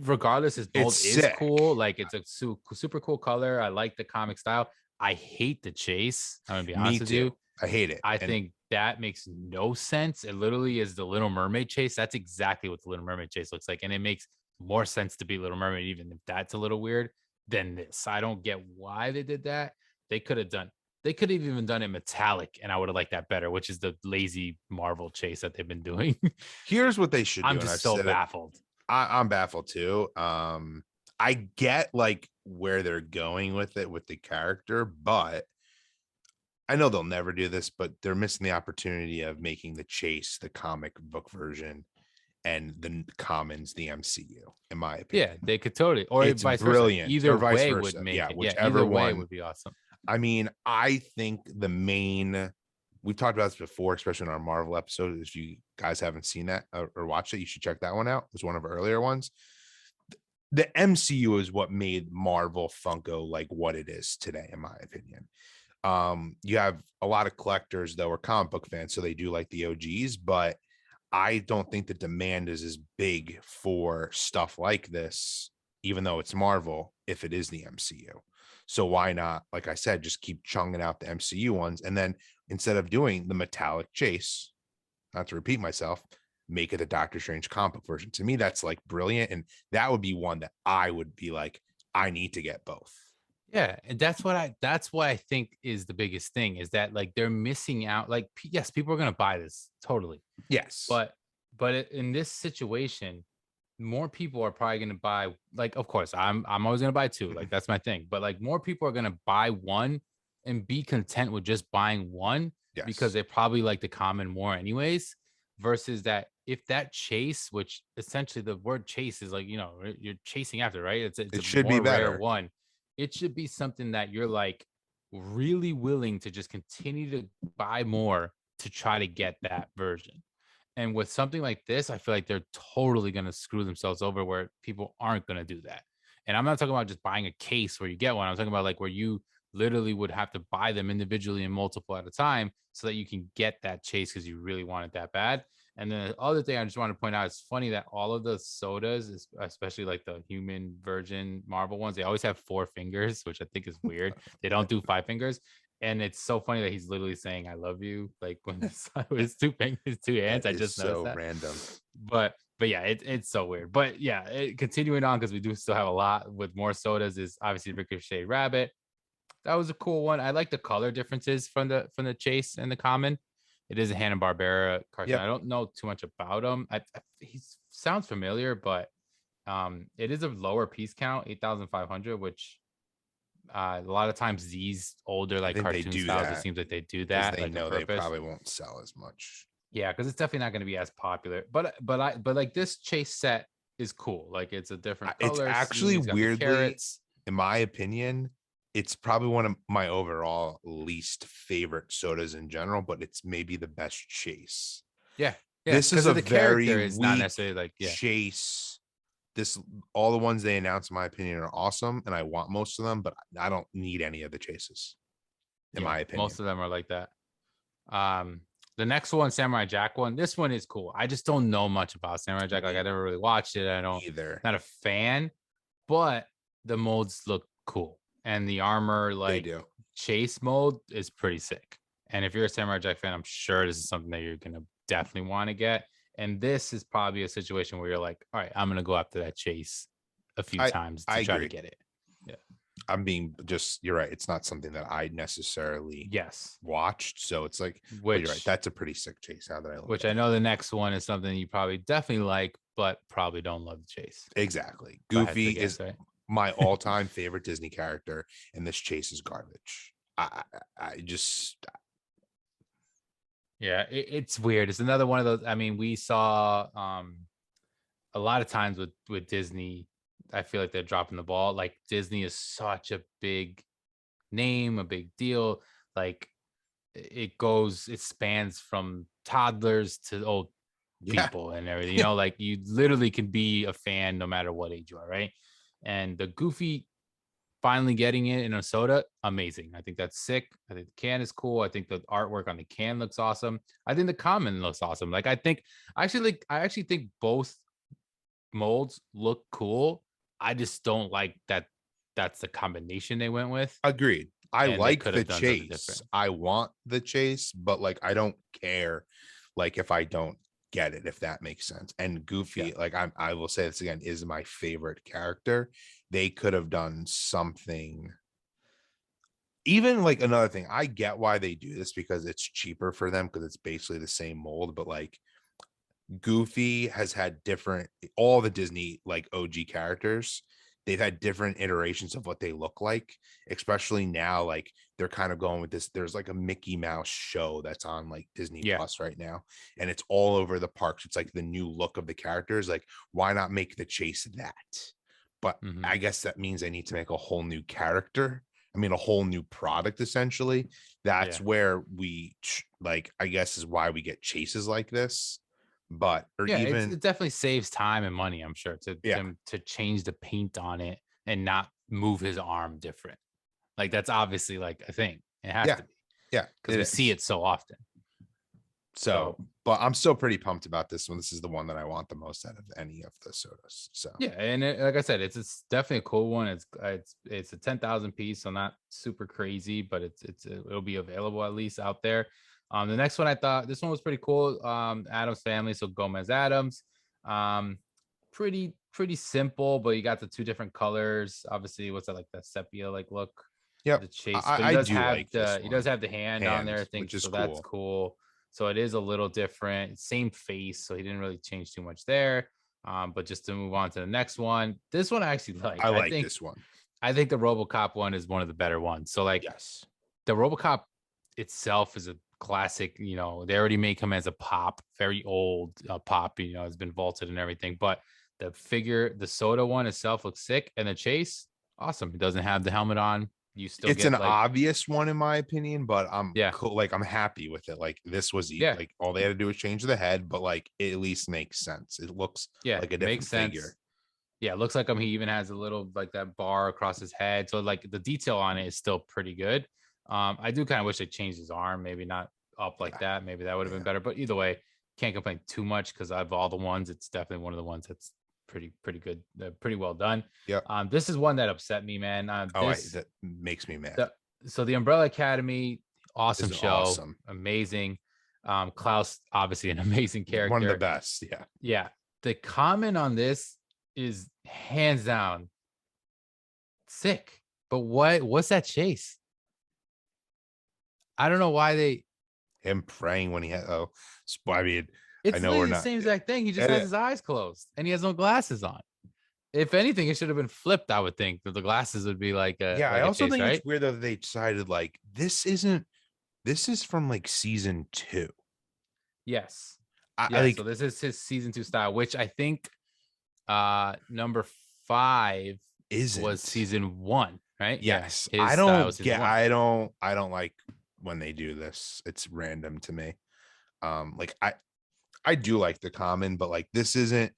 regardless, his mold is cool. Like, it's a super cool color. I like the comic style. I hate the chase. I'm gonna be honest with you. I hate it. I think that makes no sense. It literally is the Little Mermaid chase. That's exactly what the Little Mermaid chase looks like, and it makes more sense to be Little Mermaid, even if that's a little weird, than this. I don't get why they did that. They could have even done it metallic, and I would have liked that better, which is the lazy Marvel chase that they've been doing. Here's what they should do. I'm just so baffled. I'm baffled too. I get like where they're going with it with the character, but I know they'll never do this, but they're missing the opportunity of making the chase the comic book version and the commons the MCU, in my opinion. Yeah, they could totally, or it's vice brilliant. Versa. Either vice way versa. would make yeah, it. whichever Either way one would be awesome. I mean, I think the main we've talked about this before, especially in our Marvel episode. If you guys haven't seen that or watched it, you should check that one out. It's one of our earlier ones. The MCU is what made Marvel Funko like what it is today, in my opinion. You have a lot of collectors that were comic book fans, so they do like the OGs, but I don't think the demand is as big for stuff like this, even though it's Marvel, if it is the MCU. So why not, like I said, just keep chunging out the MCU ones, and then instead of doing the metallic chase, not to repeat myself, make it a Doctor Strange comic book version. To me, that's like brilliant, and that would be one that I would be like, I need to get both. Yeah, and that's what I think is the biggest thing, is that like they're missing out. Like, yes, people are gonna buy this totally, Yes, but in this situation, more people are probably gonna buy. Like, of course, I'm always gonna buy two. Like, that's my thing. But like, more people are gonna buy one and be content with just buying one because yes, they probably like the common more anyways. Versus that, if that chase, which essentially the word chase is like, you're chasing after, right? It's it a should be more rare better. one. It should be something that you're like really willing to just continue to buy more to try to get that version. And with something like this, I feel like they're totally going to screw themselves over where people aren't going to do that. And I'm not talking about just buying a case where you get one. I'm talking about like where you literally would have to buy them individually and multiple at a time so that you can get that chase because you really want it that bad. And then the other thing I just want to point out, it's funny that all of the sodas, especially like the human version Marvel ones, they always have 4 fingers, which I think is weird. They don't do 5 fingers. And it's so funny that he's literally saying "I love you" like when it's with his 2 fingers, 2 hands. That I is just noticed so that. random. But yeah, it's so weird. But yeah, continuing on, because we do still have a lot with more sodas, is obviously Ricocheted Rabbit. That was a cool one. I like the color differences from the chase and the common. It is a Hanna-Barbera cartoon. I Yep. don't know too much about him. He sounds familiar, but it is a lower piece count, 8,500, which a lot of times these older I like think they cartoon do styles, it that seems like they do because that they like on know they purpose. probably won't sell as much. Yeah, because it's definitely not going to be as popular. But like this chase set is cool. Like it's a different It's color scheme. actually It's got the weirdly, carrots. in my opinion, it's probably one of my overall least favorite sodas in general, but it's maybe the best chase. Yeah, yeah, This is because a of the very character is not weak necessarily like chase. This all the ones they announced, in my opinion, are awesome, and I want most of them, but I don't need any of the chases, in yeah. my opinion. Most of them are like that. Um, the next one, Samurai Jack one. This one is cool. I just don't know much about Samurai Jack. Like I Me never really watched it. I don't, either. not a fan, but the molds look cool, and the armor They like do. chase mode is pretty sick. And if you're a Samurai Jack fan, I'm sure this is something that you're gonna definitely want to get. And this is probably a situation where you're like, all right, I'm gonna go after that chase a few I times I to try to agree. get it. Yeah. I'm being just, you're right. It's not something that I necessarily Yes. watched. So it's like, but you're right. Which That's a pretty sick chase now that I look which at I it. know the next one is something you probably definitely like, but probably don't love the chase. Exactly. If I had to Goofy guess, is right? my all-time favorite Disney character, and this chase is garbage. I just Yeah, it's weird. It's another one of those. I mean, we saw a lot of times with Disney. I feel like they're dropping the ball. Like Disney is such a big name, a big deal. Like it spans from toddlers to old yeah. people and everything. Like you literally can be a fan no matter what age you are, right? And the Goofy finally getting it in a soda, amazing. I think that's sick. I think the can is cool. I think the artwork on the can looks awesome. I think the common looks awesome. Like I actually think both molds look cool. I just don't like that that's the combination they went with, Agreed. I and they like could the have done something chase. different. I want the chase, but like I don't care like if I don't get it, if that makes sense. And Yeah. Goofy, like I will say this again, is my favorite character. They could have done something. Even like another thing, I get why they do this because it's cheaper for them because it's basically the same mold, but like Goofy has had different, all the Disney like OG characters, they've had different iterations of what they look like, especially now. Like they're kind of going with this. There's like a Mickey Mouse show that's on like Disney Yeah. Plus right now, and it's all over the parks. It's like the new look of the characters. Like, why not make the chase that? But Mhm. I guess that means I need to make a whole new character I mean, a whole new product essentially. That's Yeah. where we like, I guess is why we get chases like this. But or Yeah, even it definitely saves time and money, I'm sure, yeah, to change the paint on it and not move his arm different. Like that's obviously like a thing. It has yeah, to be yeah, because it we see is. it so often. So, So but I'm still pretty pumped about this one. This is the one that I want the most out of any of the sodas. So yeah, and like I said, it's definitely a cool one. It's a 10,000 piece, so not super crazy, but it'll be available at least out there. The next one I thought this one was pretty cool. Adams family, so Gomez Adams. Pretty simple, but you got the two different colors. Obviously, what's that like the sepia like look, yep, the chase, but I do like this he does one have the hand on there, I hand, think, which is so that's cool. cool. So it is a little different, same face, so he didn't really change too much there. But just to move on to the next one, this one I actually like. I like this one. I think the RoboCop one is one of the better ones. So like Yes, the RoboCop itself is a classic. You know, they already make him as a pop, very old pop. You know, has been vaulted and everything. But the figure, the soda one itself looks sick, and the chase, awesome. It doesn't have the helmet on. You still it's get an like, obvious one in my opinion, but I'm yeah, cool. Like I'm happy with it. Like this was yeah, like all they had to do was change the head, but like it at least makes sense. It looks yeah, like a makes different sense. figure. Yeah, it looks like he even has a little like that bar across his head. So like the detail on it is still pretty good. I do kind of wish they changed his arm, maybe not up like Yeah, that. Maybe that would have been yeah, better. But either way, can't complain too much because of all the ones, it's definitely one of the ones that's pretty good, pretty well done. yep. This is one that upset me, man. Oh, that makes me mad. The so the Umbrella Academy, This awesome is show, awesome. amazing. Klaus, obviously an amazing One of the character. best. Yeah. Yeah, the comment on this is hands down sick. But what's that chase? I don't know why they Him praying when he had I mean, I it's know we're literally the not same exact thing. He just and has his eyes closed and he has no glasses on. If anything, it should have been flipped, I would think that the glasses would be yeah, I a also chase, think it's right? weird that they decided like this is from like season 2. Yes. I Yeah. So like this is his season 2 style, which I think number 5 was isn't. season 1, right? Yeah. Yes. His style was season 1. I don't like when they do this. It's random to me. Like I do like the common, but like this isn't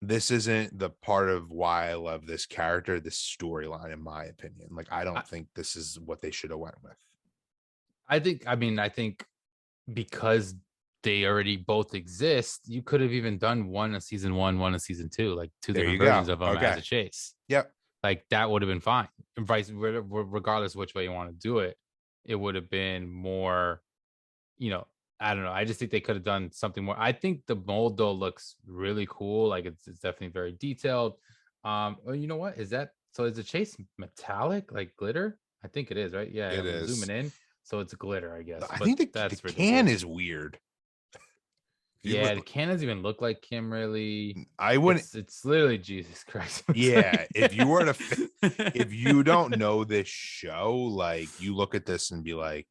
the part of why I love this character, this storyline, in my opinion. Like, I I, don't think this is what they should have went with. I think because they already both exist, you could have even done one a season 1, one a season 2, like two There different you go. versions of them as Okay. a chase. Yep. Like that would have been fine. And regardless of which way you want to do it, it would have been more, you know, I don't know. I just think they could have done something more. I think the mold though looks really cool. Like it's definitely very detailed. Oh, you know what? Is that so? Is the chase metallic like glitter? I think it is, right? Yeah, It I'm is. zooming in. So it's glitter, I guess. I But think the that's can ridiculous. is weird. If you Yeah, the look, can doesn't even look like Kim really. I wouldn't. It's literally Jesus Christ. Yeah, if you were to, Like. if you don't know this show, like you look at this and be like,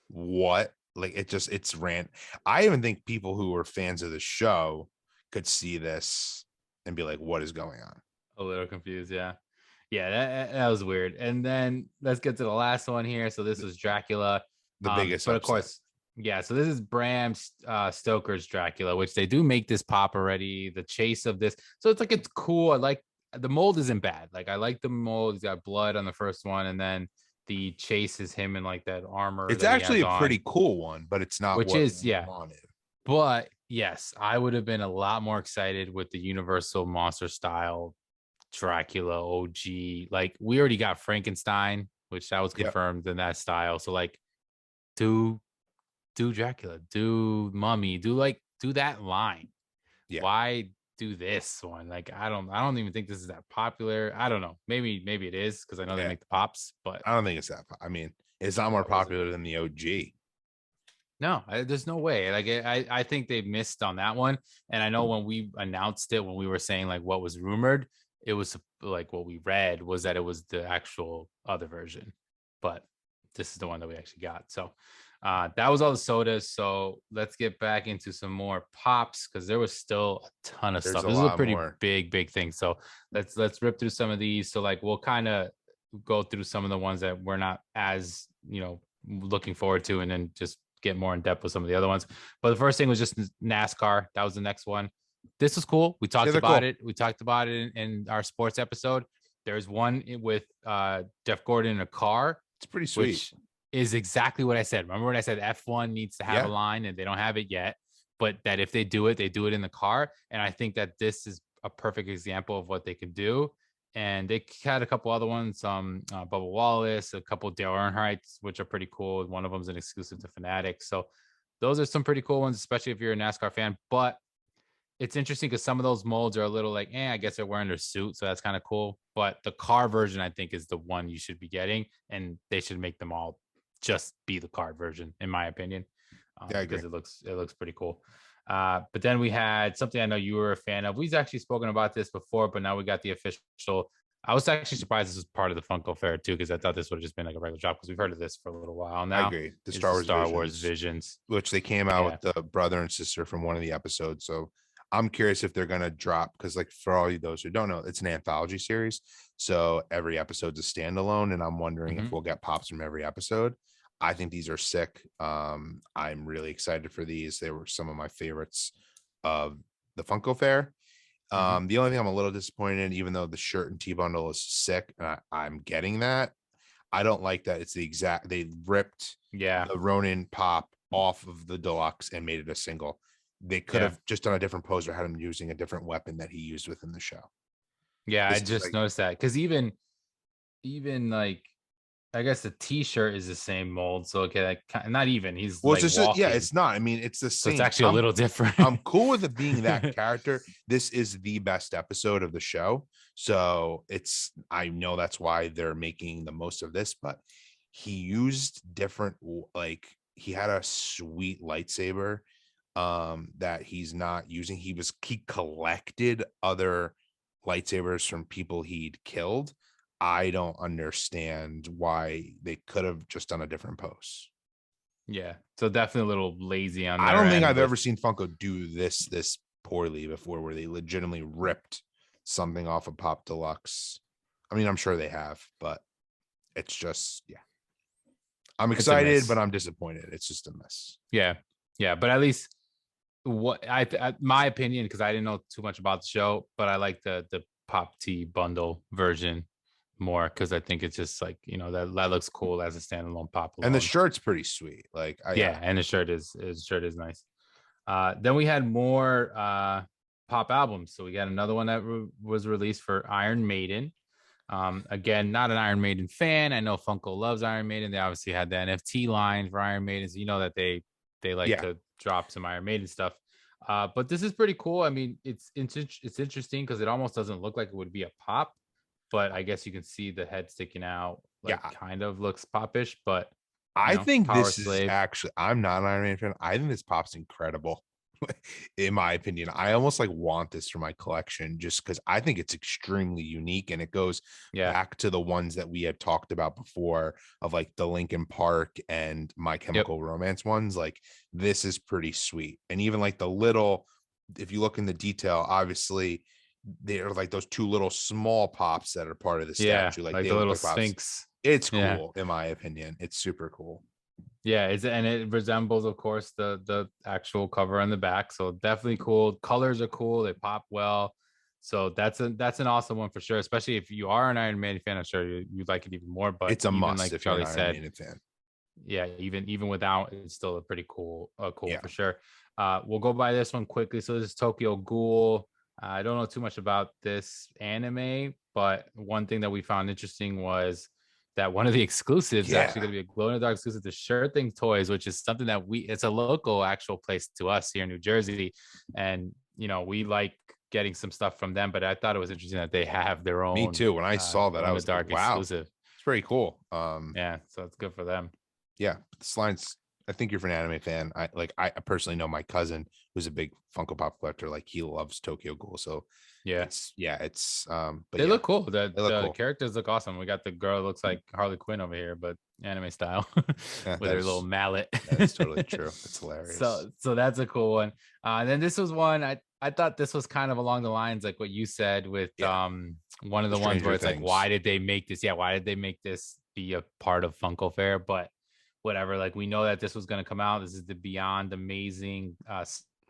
what? Like it's rant. I even think people who are fans of the show could see this and be like, what is going on? A little confused, yeah. Yeah, that was weird. And then let's get to the last one here. So this was Dracula. The biggest But of upset. course, yeah, so this is Bram Stoker's Dracula, which they do make this pop already. The chase of this. So it's cool. I like the mold isn't bad. Like I like the mold. He's got blood on the first one, and then the chase is him in like that armor It's that he actually has a on, pretty cool one, but it's not which what is, we yeah. wanted. But yes, I would have been a lot more excited with the Universal monster style Dracula OG. Like we already got Frankenstein, which that was Yep. confirmed in that style. So like do Dracula, do Mummy, do that line. Yeah. Why do this one? Like I don't even think this is that popular. I don't know. Maybe it is because I know they Yeah. make the pops, but I don't think it's that. I mean, it's not more that wasn't. popular than the OG. No, there's no way. Like I think they missed on that one. And I know when we announced it, when we were saying like what was rumored, it was like what we read was that it was the actual other version. But this is the one that we actually got. So that was all the sodas. So let's get back into some more pops because there was still a ton of There's stuff. a This is a lot pretty more. big thing. So let's rip through some of these. So like we'll kind of go through some of the ones that we're not as, looking forward to, and then just get more in depth with some of the other ones. But the first thing was just NASCAR. That was the next one. This was cool. We talked about it. We talked about it in our sports episode. There's one with Jeff Gordon in a car. It's pretty sweet. Which is exactly what I said. Remember when I said F1 needs to have a line and they don't have it yet, but that if they do it, they do it in the car. And I think that this is a perfect example of what they can do. And they had a couple other ones, Bubba Wallace, a couple Dale Earnhardt's, which are pretty cool. One of them is an exclusive to Fanatics. So those are some pretty cool ones, especially if you're a NASCAR fan. But it's interesting because some of those molds are a little like, I guess they're wearing their suit. So that's kind of cool. But the car version, I think, is the one you should be getting. And they should make them all just be the card version, in my opinion. Because it looks pretty cool. But then we had something I know you were a fan of. We've actually spoken about this before, but now we got the official. I was actually surprised this was part of the Funko Fair too, because I thought this would have just been like a regular drop, because we've heard of this for a little while now. I agree. The Star Wars Visions, which they came out with the brother and sister from one of the episodes. So I'm curious if they're going to drop, because like for all those who don't know, it's an anthology series. So every episode's a standalone, and I'm wondering if we'll get pops from every episode. I think these are sick. I'm really excited for these. They were some of my favorites of the Funko Fair. The only thing I'm a little disappointed in, even though the shirt and T-bundle is sick, and I'm getting that, I don't like that it's they ripped the Ronin Pop off of the deluxe and made it a single. They could have just done a different pose or had him using a different weapon that he used within the show. Yeah, I just noticed that, because even like, I guess the T-shirt is the same mold. So not even. He's it's not. I mean, it's the same. So it's actually a little different. I'm cool with it being that character. This is the best episode of the show, so I know that's why they're making the most of this. But he used different, like he had a sweet lightsaber that he's not using. He collected other lightsabers from people he'd killed. I don't understand why they could have just done a different pose. Yeah, so definitely a little lazy on that. I don't think I've ever seen Funko do this poorly before, where they legitimately ripped something off of Pop Deluxe. I mean, I'm sure they have, but it's just, I'm excited, but I'm disappointed. It's just a mess. Yeah, but at least what my opinion, because I didn't know too much about the show, but I like the Pop T bundle version more, because I think it's just like, that looks cool as a standalone pop alone. And the shirt's pretty sweet. Like and the shirt is nice. Then we had more pop albums. So we got another one that was released for Iron Maiden. Again, not an Iron Maiden fan. I know Funko loves Iron Maiden. They obviously had the NFT line for Iron Maiden, so you know that they like to drop some Iron Maiden stuff. But this is pretty cool. I mean, it's interesting because it almost doesn't look like it would be a pop, but I guess you can see the head sticking out. Kind of looks popish, but I think this is actually, I'm not an Iron Man fan. I think this pop's incredible. In my opinion, I almost like want this for my collection, just because I think it's extremely unique, and it goes back to the ones that we had talked about before, of like the Linkin Park and My Chemical Romance ones. Like, this is pretty sweet. And even like the little, if you look in the detail, obviously they're like those two little small pops that are part of the statue, like the little Sphinx. It's cool. In my opinion, it's super cool. Yeah, and it resembles, of course, the actual cover on the back. So definitely cool. Colors are cool. They pop well. So that's an awesome one for sure. Especially if you are an Iron Maiden fan, I'm sure you'd like it even more. But it's a must, like if Charlie you're an said, Iron Maiden fan. Yeah, even without, it's still a pretty cool for sure. We'll go by this one quickly. So this is Tokyo Ghoul. I don't know too much about this anime, but one thing that we found interesting was that one of the exclusives is actually going to be a glow-in-the-dark exclusive to Sure Thing Toys, which is something that it's a local actual place to us here in New Jersey. And, we like getting some stuff from them, but I thought it was interesting that they have their own. Me too. When I saw that, I was dark like, wow, exclusive. It's pretty cool. So it's good for them. Yeah. This line's, I think you're an anime fan. I personally know my cousin who's a big Funko Pop collector. Like, he loves Tokyo Ghoul. So it's but they look cool. The characters look awesome. We got the girl looks like Harley Quinn over here, but anime style with her little mallet. That's totally true. It's hilarious. So that's a cool one. And then this was one I thought this was kind of along the lines like what you said with Yeah, one of the the ones Stranger where it's like, Things. why did they make this? Yeah, why did they make this be a part of Funko Fair? But whatever, like we know that this was going to come out. This is the Beyond Amazing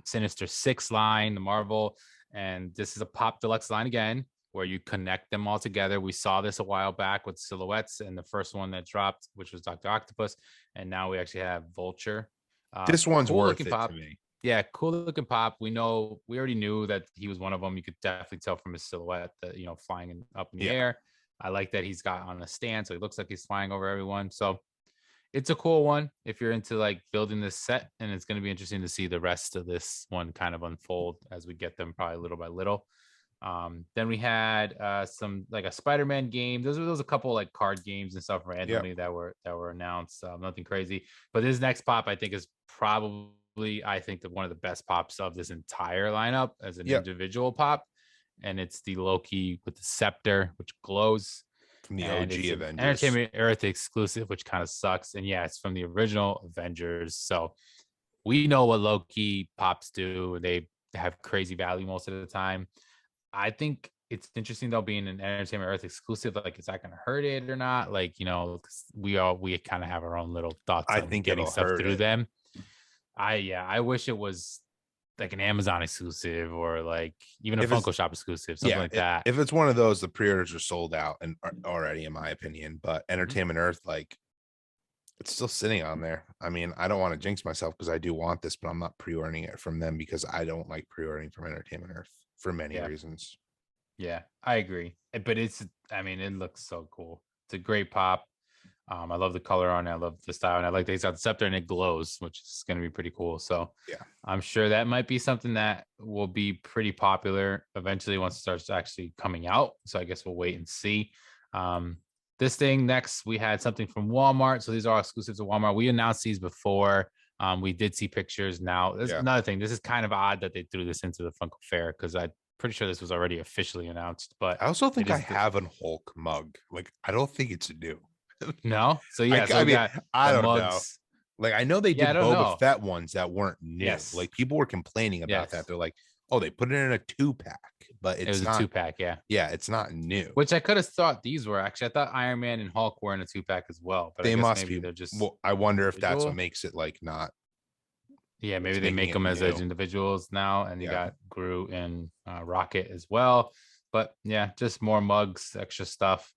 Sinister Six line, the Marvel, and this is a Pop Deluxe line again, where you connect them all together. We saw this a while back with silhouettes, and the first one that dropped, which was Dr. Octopus, and now we actually have Vulture. This one's Cool worth looking it pop. to me. Yeah, cool looking pop. We already knew that he was one of them. You could definitely tell from his silhouette that, flying up in the Yeah. air. I like that he's got on a stand, so he looks like he's flying over everyone. So it's a cool one if you're into like building this set, and it's going to be interesting to see the rest of this one kind of unfold as we get them probably little by little. Then we had some like a Spider-Man game. There was a couple like card games and stuff randomly that were announced. Nothing crazy, but this next pop I think is probably one of the best pops of this entire lineup as an individual pop, and it's the Loki with the scepter, which glows. From the And OG it's an Avengers. Entertainment Earth exclusive, which kind of sucks. And yeah, it's from the original Avengers. So we know what Loki pops do. They have crazy value most of the time. I think it's interesting though, being an Entertainment Earth exclusive. Like, is that going to hurt it or not? Like, we kind of have our own little thoughts I on think getting it'll stuff hurt through it. them. I wish it was like an Amazon exclusive or like even a Funko Shop exclusive, something like that. If it's one of those, the pre-orders are sold out and already, in my opinion. But Entertainment Earth, like, it's still sitting on there. I mean, I don't want to jinx myself because I do want this, but I'm not pre-ordering it from them because I don't like pre-ordering from Entertainment Earth for many reasons. Yeah, I agree. But it looks so cool. It's a great pop. I love the color on it. I love the style, and I like that he's got the scepter and it glows, which is going to be pretty cool. So yeah, I'm sure that might be something that will be pretty popular eventually once it starts actually coming out. So I guess we'll wait and see. This thing next, we had something from Walmart. So these are all exclusives to Walmart. We announced these before. We did see pictures. Now, there's another thing. This is kind of odd that they threw this into the Funko Fair because I'm pretty sure this was already officially announced. But I also think I have a Hulk mug. Like, I don't think it's new. No, so yeah, I don't mugs. know. Like, I know they did Boba Fett ones that weren't new. Yes. Like, people were complaining about that. They're like, oh, they put it in a 2-pack, but it was a 2-pack. Yeah, it's not new. Which I could have thought these were actually. I thought Iron Man and Hulk were in a 2-pack as well, but they must maybe be. They're just. Well, I wonder if that's what makes it like not. Yeah, maybe they make them as individuals now, and you got Groot and Rocket as well. But yeah, just more mugs, extra stuff.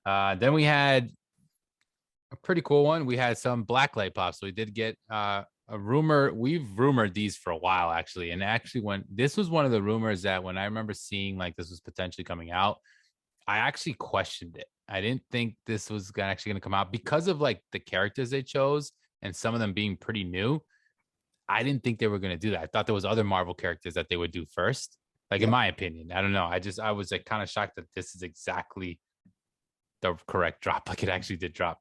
Then we had a pretty cool one. We had some blacklight pops. So we did get a rumor. We've rumored these for a while, actually. And actually, when this was one of the rumors that when I remember seeing like this was potentially coming out, I actually questioned it. I didn't think this was actually going to come out because of like the characters they chose and some of them being pretty new. I didn't think they were going to do that. I thought there was other Marvel characters that they would do first. Like, in my opinion, I don't know. I was like kind of shocked that this is exactly the correct drop. Like, it actually did drop.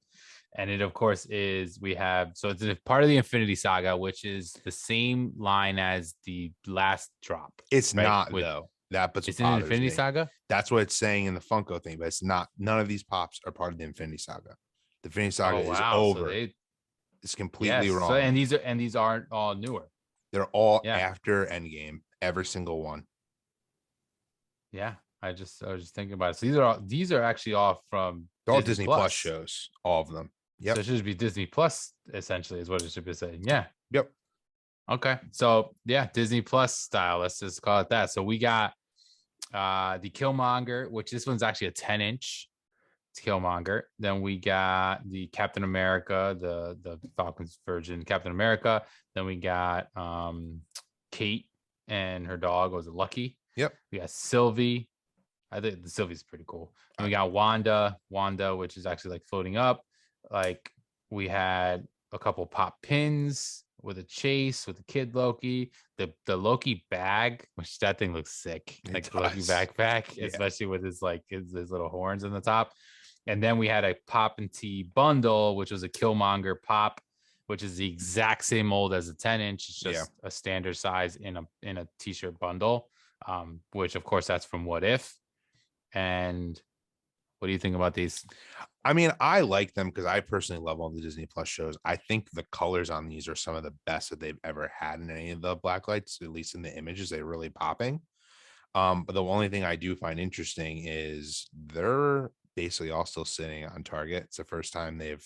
And it, of course, is it's a part of the Infinity Saga, which is the same line as the last drop. It's not, though. It's an Infinity Saga? That's what it's saying in the Funko thing, but it's not. None of these pops are part of the Infinity Saga. The Infinity Saga is over. So it's completely wrong. So, and these aren't all newer. They're all after Endgame, every single one. Yeah. I was just thinking about it. So these are actually all from Disney Plus shows, all of them. Yeah. So it should be Disney Plus, essentially, is what it should be saying. Yeah. Yep. Okay. So yeah, Disney Plus style. Let's just call it that. So we got the Killmonger, which this one's actually a 10-inch. It's Killmonger. Then we got the Captain America, the Falcon's version Captain America. Then we got Kate and her dog. Was it Lucky? Yep. We got Sylvie. I think the Sylvie's pretty cool. And we got Wanda, which is actually like floating up. Like, we had a couple pop pins with a chase with the kid Loki, the Loki bag, which that thing looks sick. Like the Loki backpack, especially with his little horns on the top. And then we had a Pop and Tea bundle, which was a Killmonger pop, which is the exact same mold as a 10-inch. It's just a standard size in a t-shirt bundle. Which of course that's from What If. And What do you think about these? I mean, I like them because I personally love all the Disney Plus shows. I think the colors on these are some of the best that they've ever had in any of the black lights, at least in the images. They're really popping. But the only thing I do find interesting is they're basically all still sitting on Target. It's the first time they've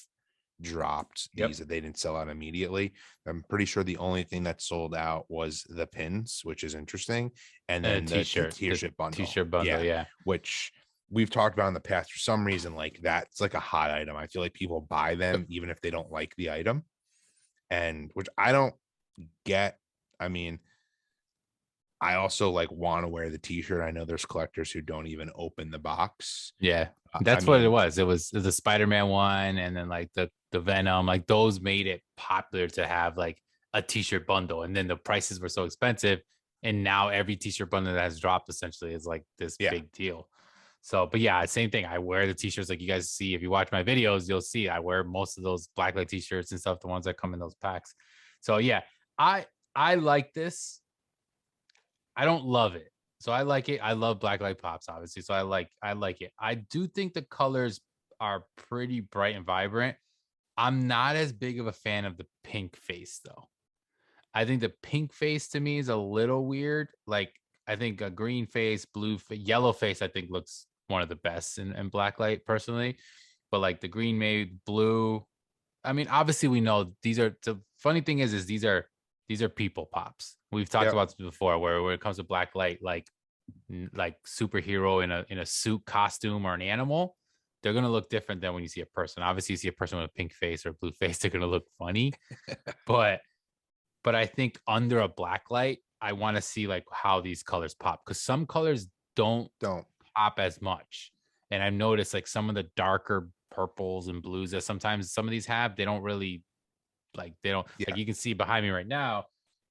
dropped these that they didn't sell out immediately. I'm pretty sure the only thing that sold out was the pins, which is interesting, and And a then the t-shirt, t-shirt bundle. T-shirt bundle, yeah. Which we've talked about in the past. For some reason, like that's like a hot item. I feel like people buy them even if they don't like the item, and which I don't get. I mean, I also like want to wear the t-shirt. I know there's collectors who don't even open the box. Yeah, that's what it was. It was the Spider-Man one, and then like the Venom, like those made it popular to have like a t-shirt bundle. And then the prices were so expensive, and now every t-shirt bundle that has dropped essentially is like this big deal. So, but yeah, same thing. I wear the t-shirts like you guys see. If you watch my videos, you'll see I wear most of those blacklight t-shirts and stuff, the ones that come in those packs. So yeah, I like this. I don't love it. So I like it. I love blacklight pops, obviously. So I like it. I do think the colors are pretty bright and vibrant. I'm not as big of a fan of the pink face though. I think the pink face to me is a little weird. Like I think a green face, yellow face, I think looks one of the best in blacklight personally. But like the green made blue. I mean, obviously we know these are the funny thing is these are people pops. We've talked about this before where when it comes to black light, like superhero in a suit costume or an animal, they're gonna look different than when you see a person. Obviously, you see a person with a pink face or blue face, they're gonna look funny. but I think under a black light, I want to see like how these colors pop because some colors don't pop as much. And I've noticed like some of the darker purples and blues that sometimes some of these have, they don't really like like you can see behind me right now,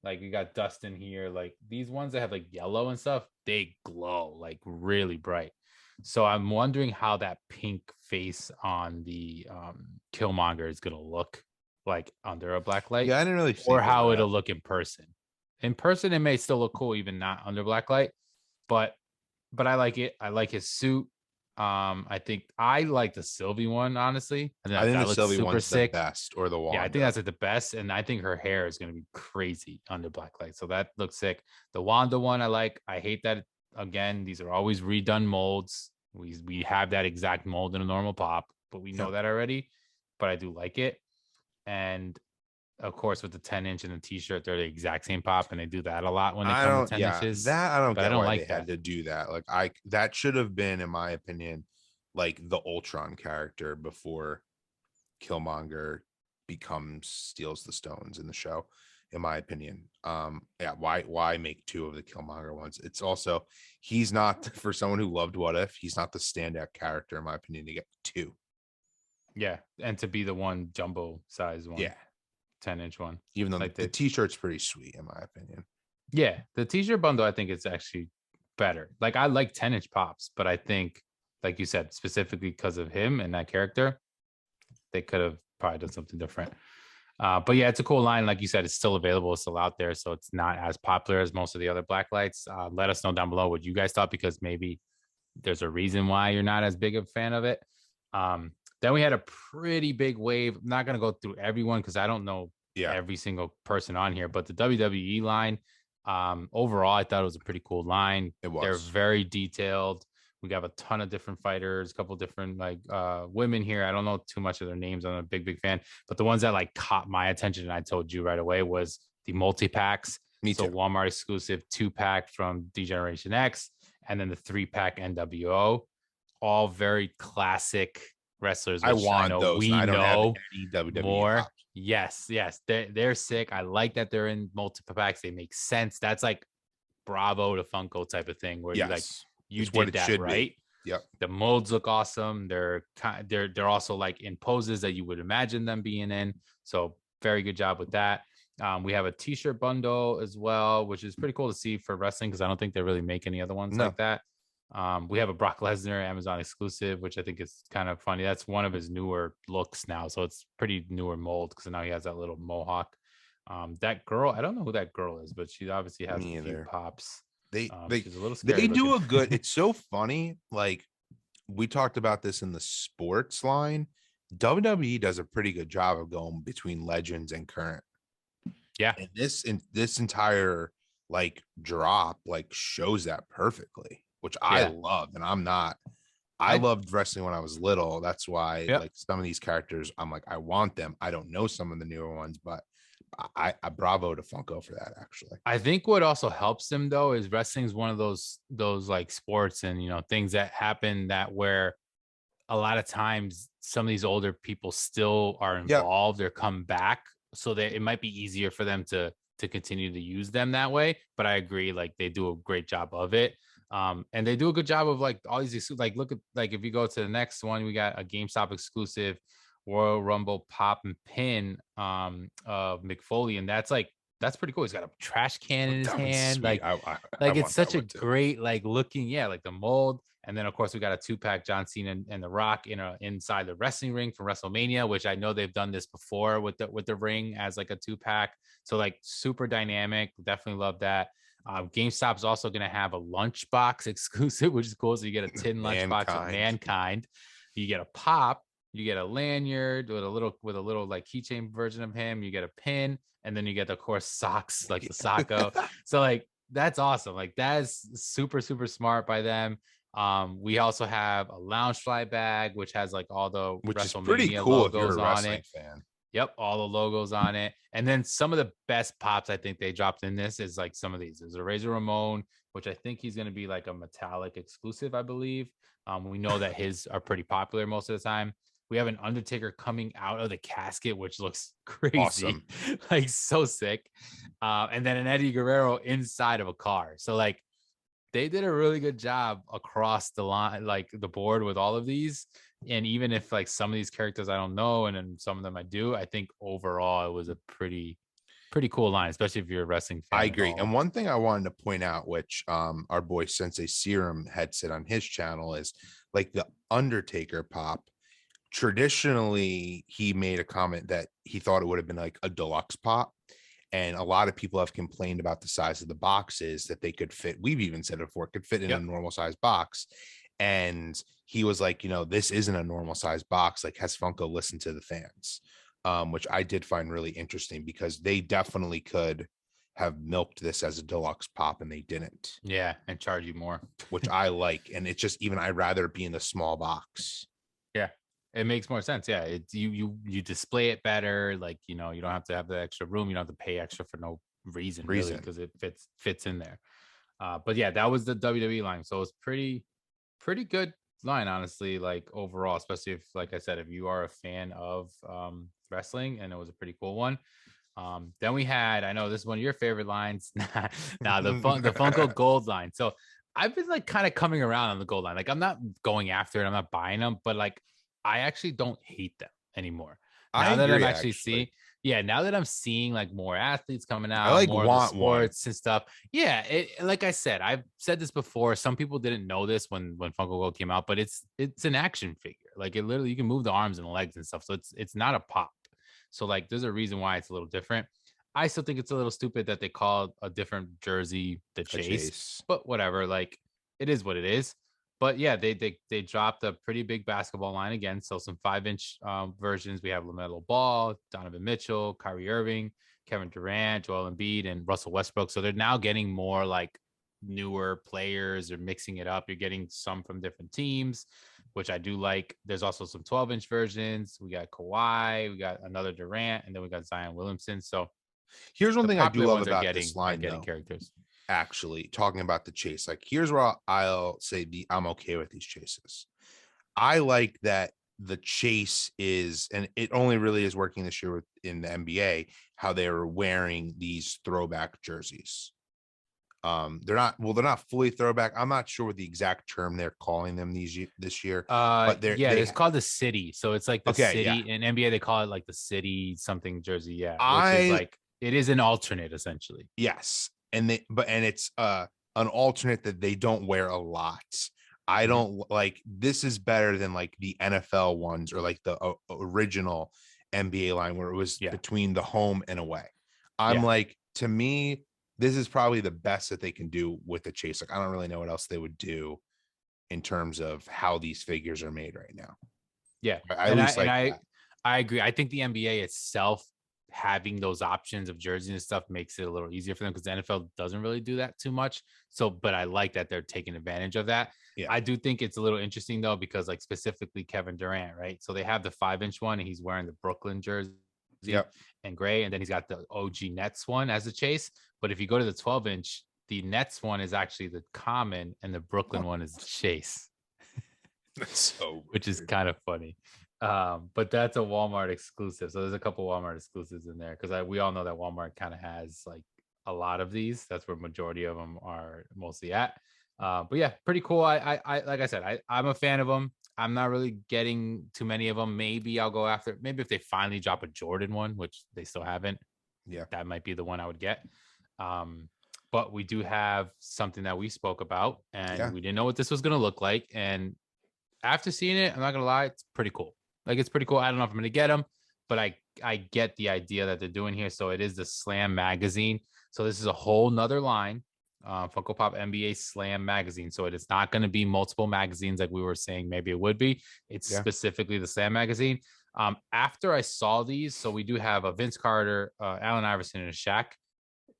like we got dust in here, like these ones that have like yellow and stuff, they glow like really bright. So I'm wondering how that pink face on the Killmonger is gonna look like under a black light. I didn't really or how it'll look in person. In person it may still look cool even not under black light, but I like it. I like his suit. I think I like the Sylvie one, honestly. I think the Sylvie one's sick. the best, or the Wanda. Yeah, I think that's like the best, and I think her hair is going to be crazy under black light, so that looks sick. The Wanda one, I like. I hate that again. These are always redone molds. We have that exact mold in a normal pop, but we know that already. But I do like it, and of course with the 10-inch and the t-shirt, they're the exact same pop, and they do that a lot when they come to 10 inches. That I don't but get I don't why like they had to do that. Like that should have been, in my opinion, like the Ultron character before Killmonger steals the stones in the show, in my opinion. Why make two of the Killmonger ones? It's also, he's not, for someone who loved What If, he's not the standout character in my opinion to get two. Yeah, and to be the one jumbo size one. Yeah. 10-inch one. Even though like the t-shirt's pretty sweet in my opinion. Yeah, the t-shirt bundle I think is actually better. Like I like 10-inch pops, but I think like you said, specifically because of him and that character, they could have probably done something different. But yeah, it's a cool line. Like you said, it's still available, it's still out there, so it's not as popular as most of the other black lights. Let us know down below what you guys thought, because maybe there's a reason why you're not as big of a fan of it. Then we had a pretty big wave. I'm not going to go through everyone because I don't know every single person on here, but the WWE line, overall, I thought it was a pretty cool line. They're very detailed. We got a ton of different fighters, a couple different like women here. I don't know too much of their names. I'm a big fan, but the ones that like caught my attention and I told you right away was the multi-packs. Me too. Walmart exclusive 2-pack from D-Generation X, and then the 3-pack NWO, all very classic wrestlers. I want those. We I don't know have any WWE more. pops. Yes, they're sick. I like that they're in multiple packs. They make sense. That's like Bravo to Funko type of thing where you did that right. Yep. The molds look awesome. They're also like in poses that you would imagine them being in. So very good job with that. We have a t-shirt bundle as well, which is pretty cool to see for wrestling because I don't think they really make any other ones like that. We have a Brock Lesnar Amazon exclusive, which I think is kind of funny. That's one of his newer looks now, so it's pretty newer mold because now he has that little mohawk. That girl, I don't know who that girl is, but she obviously has a few pops. She's a little scary they do looking. a good. It's so funny. Like we talked about this in the sports line. WWE does a pretty good job of going between legends and current. Yeah. And this entire like drop like shows that perfectly, which I Yeah. love. And I I loved wrestling when I was little. That's why Yep. like some of these characters, I'm like, I want them. I don't know some of the newer ones, but I bravo to Funko for that actually. I think what also helps them though is wrestling is one of those like sports and things that happen that where a lot of times some of these older people still are Yep. involved or come back, so that it might be easier for them to continue to use them that way. But I agree, like they do a great job of it. And they do a good job of like all these like look at like if you go to the next one, we got a GameStop exclusive Royal Rumble pop and pin of McFoley, and that's pretty cool. He's got a trash can in his That one's hand, sweet. I like it's want that such a one too. great like looking, yeah, like the mold. And then of course we got a 2-pack John Cena and The Rock inside the wrestling ring from WrestleMania, which I know they've done this before with the ring as like a 2-pack. So like super dynamic. Definitely love that. GameStop's also going to have a lunchbox exclusive, which is cool. So you get a tin lunchbox of Mankind. You get a pop. You get a lanyard with a little like keychain version of him. You get a pin, and then you get, of course, socks like the Socko. So like that's awesome. Like that's super super smart by them. We also have a Loungefly bag, which has like all the Which is WrestleMania pretty cool if you're logos a on wrestling it. fan. Yep, all the logos on it. And then some of the best pops I think they dropped in this is like some of these. There's a Razor Ramon, which I think he's going to be like a metallic exclusive, I believe. We know that his are pretty popular most of the time. We have an Undertaker coming out of the casket, which looks crazy, Awesome. like so sick. And then an Eddie Guerrero inside of a car. So like they did a really good job across the line, like the board with all of these. And even if like some of these characters I don't know, and then some of them I do, I think overall it was a pretty cool line, especially if you're a wrestling fan I at agree. all. And one thing I wanted to point out, which our boy Sensei Serum had said on his channel, is like the Undertaker pop. Traditionally, he made a comment that he thought it would have been like a deluxe pop. And a lot of people have complained about the size of the boxes that they could fit. We've even said it before, could fit in a normal size box. And he was like, this isn't a normal size box. Like, has Funko listened to the fans? Which I did find really interesting because they definitely could have milked this as a deluxe pop and they didn't. Yeah, and charge you more, which I like. And it's just, even I'd rather be in the small box. Yeah, it makes more sense. Yeah, it's you display it better. Like you don't have to have the extra room. You don't have to pay extra for no reason really, because it fits in there. But yeah, that was the WWE line. So it's pretty good line, honestly, like overall, especially if, like I said, if you are a fan of wrestling, and it was a pretty cool one. Then we had, I know this is one of your favorite lines. Now the Funko Gold line. So I've been like kind of coming around on the Gold line. Like I'm not going after it, I'm not buying them, but like I actually don't hate them anymore. Now that I'm actually seeing, now that I'm seeing like more athletes coming out, I like more want of the sports and stuff. Yeah, like I said, I've said this before. Some people didn't know this when Funko Gold came out, but it's an action figure. Like it literally, you can move the arms and the legs and stuff. So it's not a pop. So like there's a reason why it's a little different. I still think it's a little stupid that they called a different jersey the chase, but whatever. Like it is what it is. But yeah, they dropped a pretty big basketball line again. So some 5-inch versions. We have LaMelo Ball, Donovan Mitchell, Kyrie Irving, Kevin Durant, Joel Embiid, and Russell Westbrook. So they're now getting more like newer players. They're mixing it up. You're getting some from different teams, which I do like. There's also some 12-inch versions. We got Kawhi, we got another Durant, and then we got Zion Williamson. So here's one thing I do love about getting, this line, getting though. Characters. Actually, talking about the chase, like here's where I'll say I'm okay with these chases. I like that the chase is, and it only really is working this year in the NBA, how they were wearing these throwback jerseys. They're not fully throwback. I'm not sure what the exact term they're calling them this year. But it's called the city. So it's like the city. Yeah. In NBA they call it like the city something jersey. Yeah, which is like it is an alternate essentially. Yes, and it's an alternate that they don't wear a lot. I don't like. This is better than like the NFL ones or like the original NBA line where it was between the home and away. I'm like, to me, this is probably the best that they can do with the chase. Like, I don't really know what else they would do in terms of how these figures are made right now. Yeah, At least that. I agree. I think the NBA itself having those options of jerseys and stuff makes it a little easier for them because the NFL doesn't really do that too much. So, but I like that they're taking advantage of that. Yeah. I do think it's a little interesting though, because like specifically Kevin Durant, right? So they have the 5-inch one and he's wearing the Brooklyn jersey and gray, and then he's got the OG Nets one as a chase. But if you go to the 12-inch, the Nets one is actually the common and the Brooklyn one is the chase. That's so which is kind of funny. But that's a Walmart exclusive. So there's a couple Walmart exclusives in there because we all know that Walmart kind of has like a lot of these. That's where majority of them are mostly at. But yeah, pretty cool. I like I said, I'm a fan of them. I'm not really getting too many of them. Maybe I'll go after. Maybe if they finally drop a Jordan one, which they still haven't. Yeah, that might be the one I would get. But we do have something that we spoke about, and we didn't know what this was going to look like. And after seeing it, I'm not gonna lie, it's pretty cool. Like it's pretty cool. I don't know if I'm gonna get them, but I get the idea that they're doing here. So it is the Slam magazine. So this is a whole nother line, Funko Pop NBA Slam magazine. So it is not going to be multiple magazines like we were saying maybe it would be. It's specifically the Slam magazine. After I saw these, so we do have a Vince Carter, Allen Iverson, and a Shaq.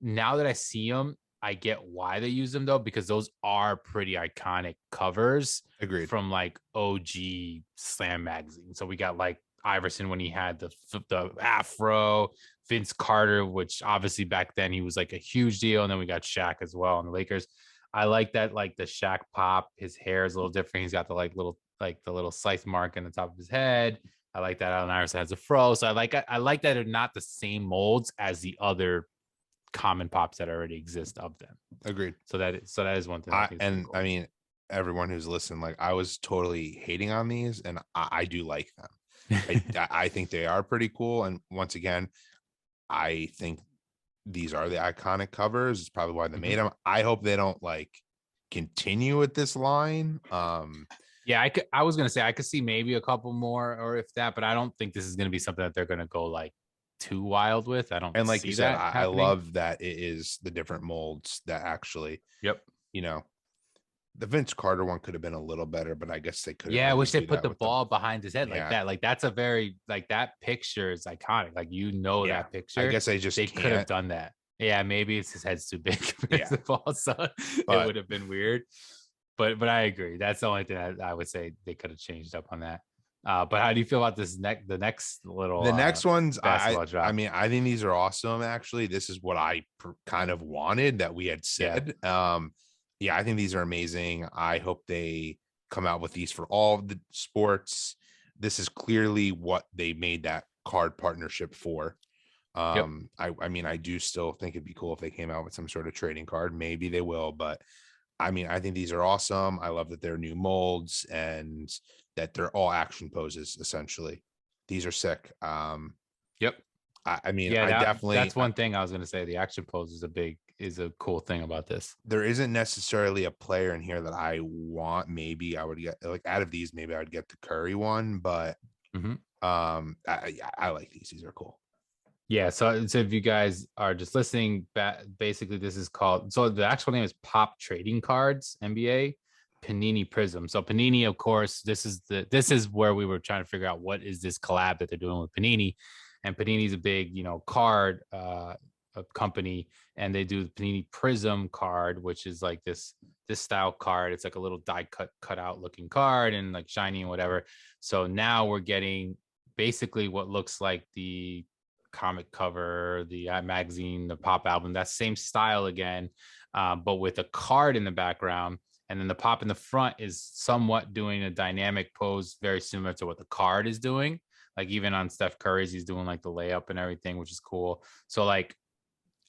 Now that I see them, I get why they use them though, because those are pretty iconic covers. Agreed. From like OG Slam magazine. So we got like Iverson when he had the afro, Vince Carter, which obviously back then he was like a huge deal, and then we got Shaq as well on the Lakers. I like that, like the Shaq pop. His hair is a little different. He's got the little scythe mark on the top of his head. I like that Allen Iverson has a fro. So I like that they're not the same molds as the other common pops that already exist of them. Agreed. So that is one thing. Cool. I mean, everyone who's listened, like I was totally hating on these, and I do like them. I think they are pretty cool. And once again, I think these are the iconic covers. It's probably why they made them. I hope they don't like continue with this line. Yeah, I was gonna say I could see maybe a couple more, or if that, but I don't think this is gonna be something that they're gonna go like too wild with. I don't. And like see you said, that I love that it is the different molds that actually. Yep. You know, the Vince Carter one could have been a little better, but I guess they could. Yeah, I wish they put the ball behind his head like that. Like that's a very like that picture is iconic. Like that picture. I guess they could have done that. Yeah, maybe it's his head's too big for the ball, so it would have been weird. But I agree. That's the only thing I would say they could have changed up on that. But how do you feel about this the next ones? I mean, I think these are awesome. Actually, this is what I kind of wanted that we had said. Yeah, I think these are amazing. I hope they come out with these for all of the sports. This is clearly what they made that card partnership for. I mean, I do still think it'd be cool if they came out with some sort of trading card. Maybe they will, but I mean, I think these are awesome. I love that they're new molds and that they're all action poses. Essentially, these are sick. I mean, definitely. That's one thing I was going to say. The action pose is a cool thing about this. There isn't necessarily a player in here that I want. Maybe I would get like out of these. Maybe I would get the Curry one, but I like these. These are cool. Yeah, so if you guys are just listening, basically this is called, so the actual name is Pop Trading Cards NBA Panini Prism. So Panini, of course, this is where we were trying to figure out what is this collab that they're doing with Panini, and Panini's a big card company, and they do the Panini Prism card, which is like this style card. It's like a little die cut out looking card and like shiny and whatever. So now we're getting basically what looks like the comic cover, the magazine, the pop album, that same style again, but with a card in the background, and then the pop in the front is somewhat doing a dynamic pose very similar to what the card is doing. Like even on Steph Curry's, he's doing like the layup and everything, which is cool. So like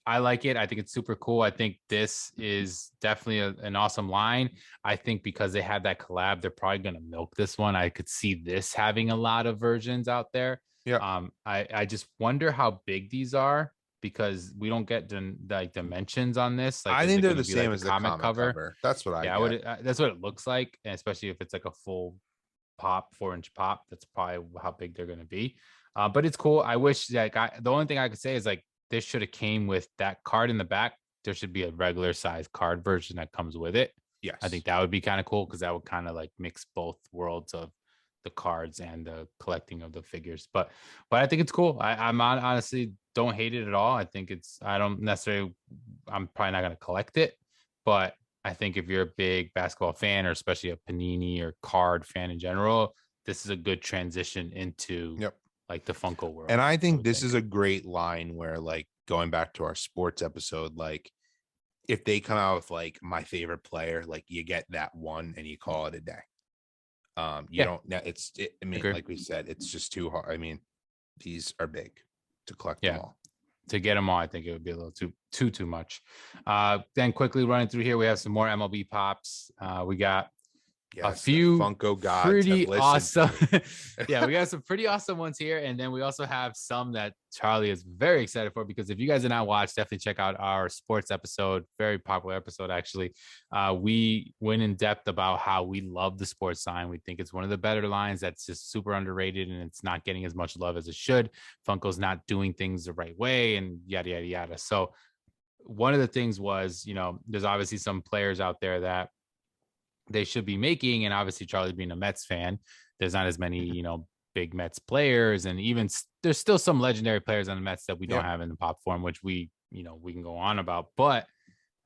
I like it. I think it's super cool. I think this is definitely an awesome line. I think because they had that collab, they're probably going to milk this one. I could see this having a lot of versions out there. Yeah. I just wonder how big these are because we don't get like dimensions on this. Like, I think they're the same as the comic cover. That's what I would. That's what it looks like, and especially if it's like a full pop, 4-inch pop. That's probably how big they're going to be. But it's cool. I wish the only thing I could say is like this should have came with that card in the back. There should be a regular size card version that comes with it. Yes. I think that would be kind of cool because that would kind of like mix both worlds of the cards and the collecting of the figures. But I think it's cool. Honestly don't hate it at all. I think I don't necessarily, I'm probably not going to collect it, but I think if you're a big basketball fan or especially a Panini or card fan in general, this is a good transition into like the Funko world. And I think this is a great line where, like, going back to our sports episode, like if they come out with like my favorite player, like you get that one and you call it a day. You don't know. I mean, like we said, it's just too hard. I mean, these are big to collect them all. To get them all, I think it would be a little too much. Then quickly running through here, we have some more MLB pops. We got a few Funko gods pretty awesome. Yeah, we got some pretty awesome ones here, and then we also have some that Charlie is very excited for, because if you guys did not watch, definitely check out our sports episode, very popular episode actually. We went in depth about how we love the sports sign. We think it's one of the better lines that's just super underrated, and it's not getting as much love as it should. Funko's not doing things the right way, and yada yada yada. So one of the things was, there's obviously some players out there that they should be making, and obviously Charlie being a Mets fan, there's not as many big Mets players, and even there's still some legendary players on the Mets that we don't have in the pop form, which we can go on about. But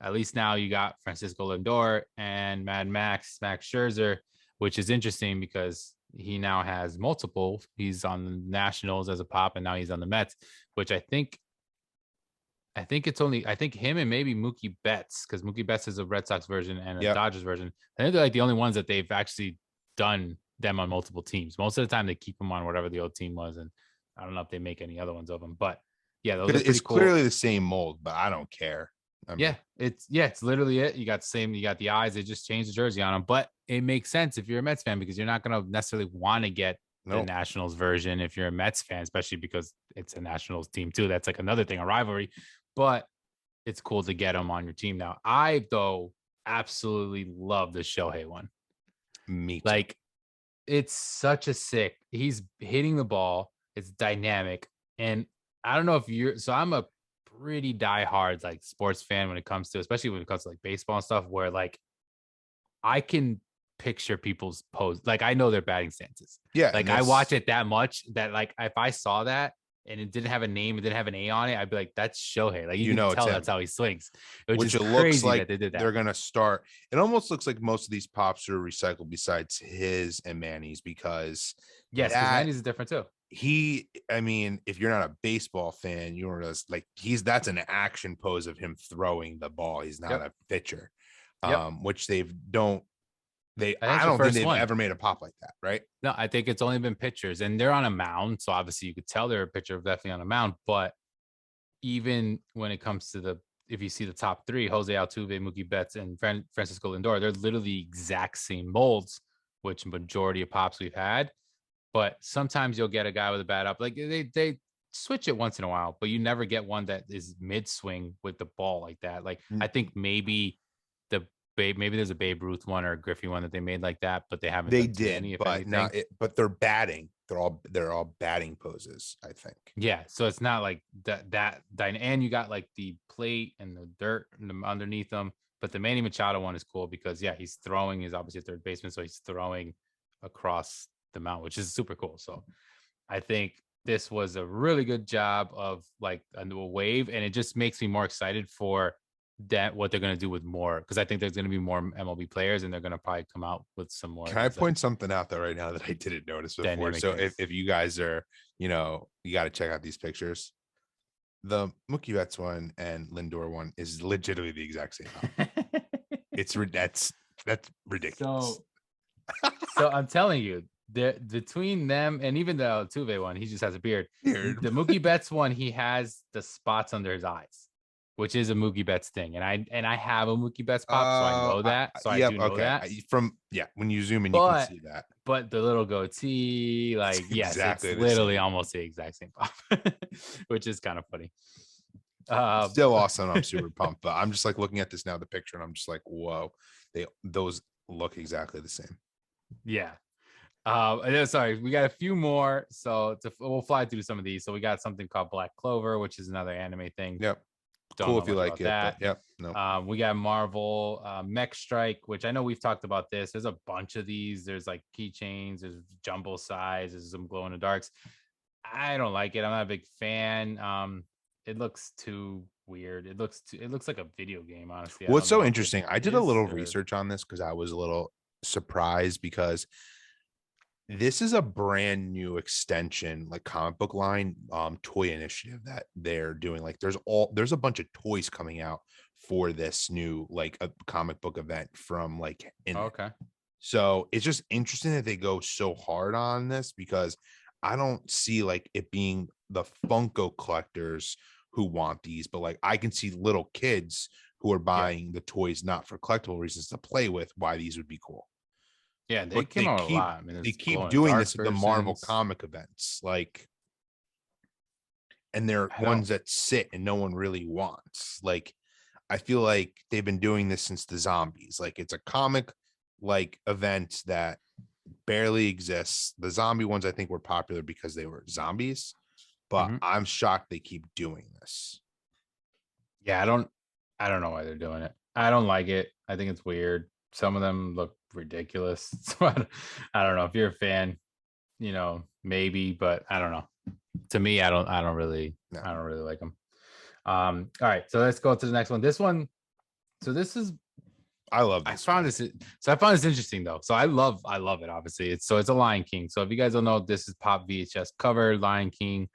at least now you got Francisco Lindor and Max Scherzer, which is interesting because he now has multiple. He's on the Nationals as a pop, and now he's on the Mets, which I think him and maybe Mookie Betts, because Mookie Betts is a Red Sox version and a Dodgers version. I think they're like the only ones that they've actually done them on multiple teams. Most of the time they keep them on whatever the old team was, and I don't know if they make any other ones of them. But yeah, those are pretty cool. Clearly the same mold, but I don't care. It's literally it. You got the eyes. They just changed the jersey on them, but it makes sense if you're a Mets fan, because you're not going to necessarily want to get the Nationals version if you're a Mets fan, especially because it's a Nationals team too. That's like another thing, a rivalry. But it's cool to get them on your team now. I, though, absolutely love the Shohei one. Me too. Like, it's such a sick. He's hitting the ball. It's dynamic. And I don't know if so I'm a pretty diehard like sports fan when it comes to, especially when it comes to like baseball and stuff, where like I can picture people's pose. Like, I know their batting stances. Yeah. Like, I watch it that much that like if I saw that and it didn't have a name, it didn't have an A on it, I'd be like, that's Shohei. Like, you can tell that's how he swings. Which is crazy looks like that they did that. They're gonna start. It almost looks like most of these pops are recycled besides his and Manny's, because Manny's is different too. I mean, if you're not a baseball fan, you're just like that's an action pose of him throwing the ball. He's not a pitcher. Which I don't think they've ever made a pop like that, right? No, I think it's only been pitchers, and they're on a mound, so obviously you could tell they're a pitcher definitely on a mound. But even when it comes to if you see the top three, Jose Altuve, Mookie Betts, and Francisco Lindor, they're literally the exact same molds, which majority of pops we've had. But sometimes you'll get a guy with a bat up, like they switch it once in a while, but you never get one that is mid swing with the ball like that. Like I think maybe there's a Babe Ruth one or a Griffey one that they made like that, but they haven't. They did, but they're batting. They're all batting poses, I think. Yeah, so it's not like that. And you got like the plate and the dirt underneath them. But the Manny Machado one is cool because he's throwing. He's obviously a third baseman, so he's throwing across the mound, which is super cool. So I think this was a really good job of like a new wave, and it just makes me more excited for that what they're going to do with more, because I think there's going to be more MLB players, and they're going to probably come out with some more. Can I point something out there right now that I didn't notice before? So if you guys are, you got to check out these pictures. The Mookie Betts one and Lindor one is legitimately the exact same. That's ridiculous. So I'm telling you, between them and even the Altuve one, he just has a beard. The Mookie Betts one, he has the spots under his eyes, which is a Mookie Betts thing. And I have a Mookie Betts pop, so I know that. So I do know that. When you zoom in, you can see that. But the little goatee, like, it's literally almost the exact same pop, which is kind of funny. Still awesome. I'm super pumped, but I'm just like looking at this now, the picture, and I'm just like, whoa, those look exactly the same. Yeah. Sorry, we got a few more. So we'll fly through some of these. So we got something called Black Clover, which is another anime thing. Yep. don't Cool know if you much like about it, that. but yep, no. We got Marvel Mech Strike, which I know we've talked about this. There's a bunch of these. There's like keychains, there's jumbo size, there's some glow in the darks. I don't like it. I'm not a big fan. It looks too weird. It looks like a video game, honestly. I What's don't so know if it interesting, I did a is little or research on this because I was a little surprised because this is a brand new extension, like comic book line, toy initiative that they're doing. Like there's a bunch of toys coming out for this new like a comic book event from like in it. okay. So it's just interesting that they go so hard on this because I don't see like it being the Funko collectors who want these, but like I can see little kids who are buying the toys not for collectible reasons to play with, why these would be cool. Yeah, they But came out a lot. I mean, they there's glow keep in the doing dark this at the Marvel versions. comic events, like, and they're I don't ones that sit and no one really wants. Like, I feel like they've been doing this since the zombies. Like, it's a comic like event that barely exists. The zombie ones I think were popular because they were zombies, but Mhm. I'm shocked they keep doing this. Yeah, I don't know why they're doing it. I don't like it. I think it's weird. Some of them look ridiculous. So I don't know if you're a fan, maybe, but I don't know. To me, I don't really No. like them. All right, so let's go to the next one. This one, so this is I love I this. found this so I found this interesting though. So I love it, obviously. It's a Lion King. So if you guys don't know, this is Pop VHS cover, Lion King.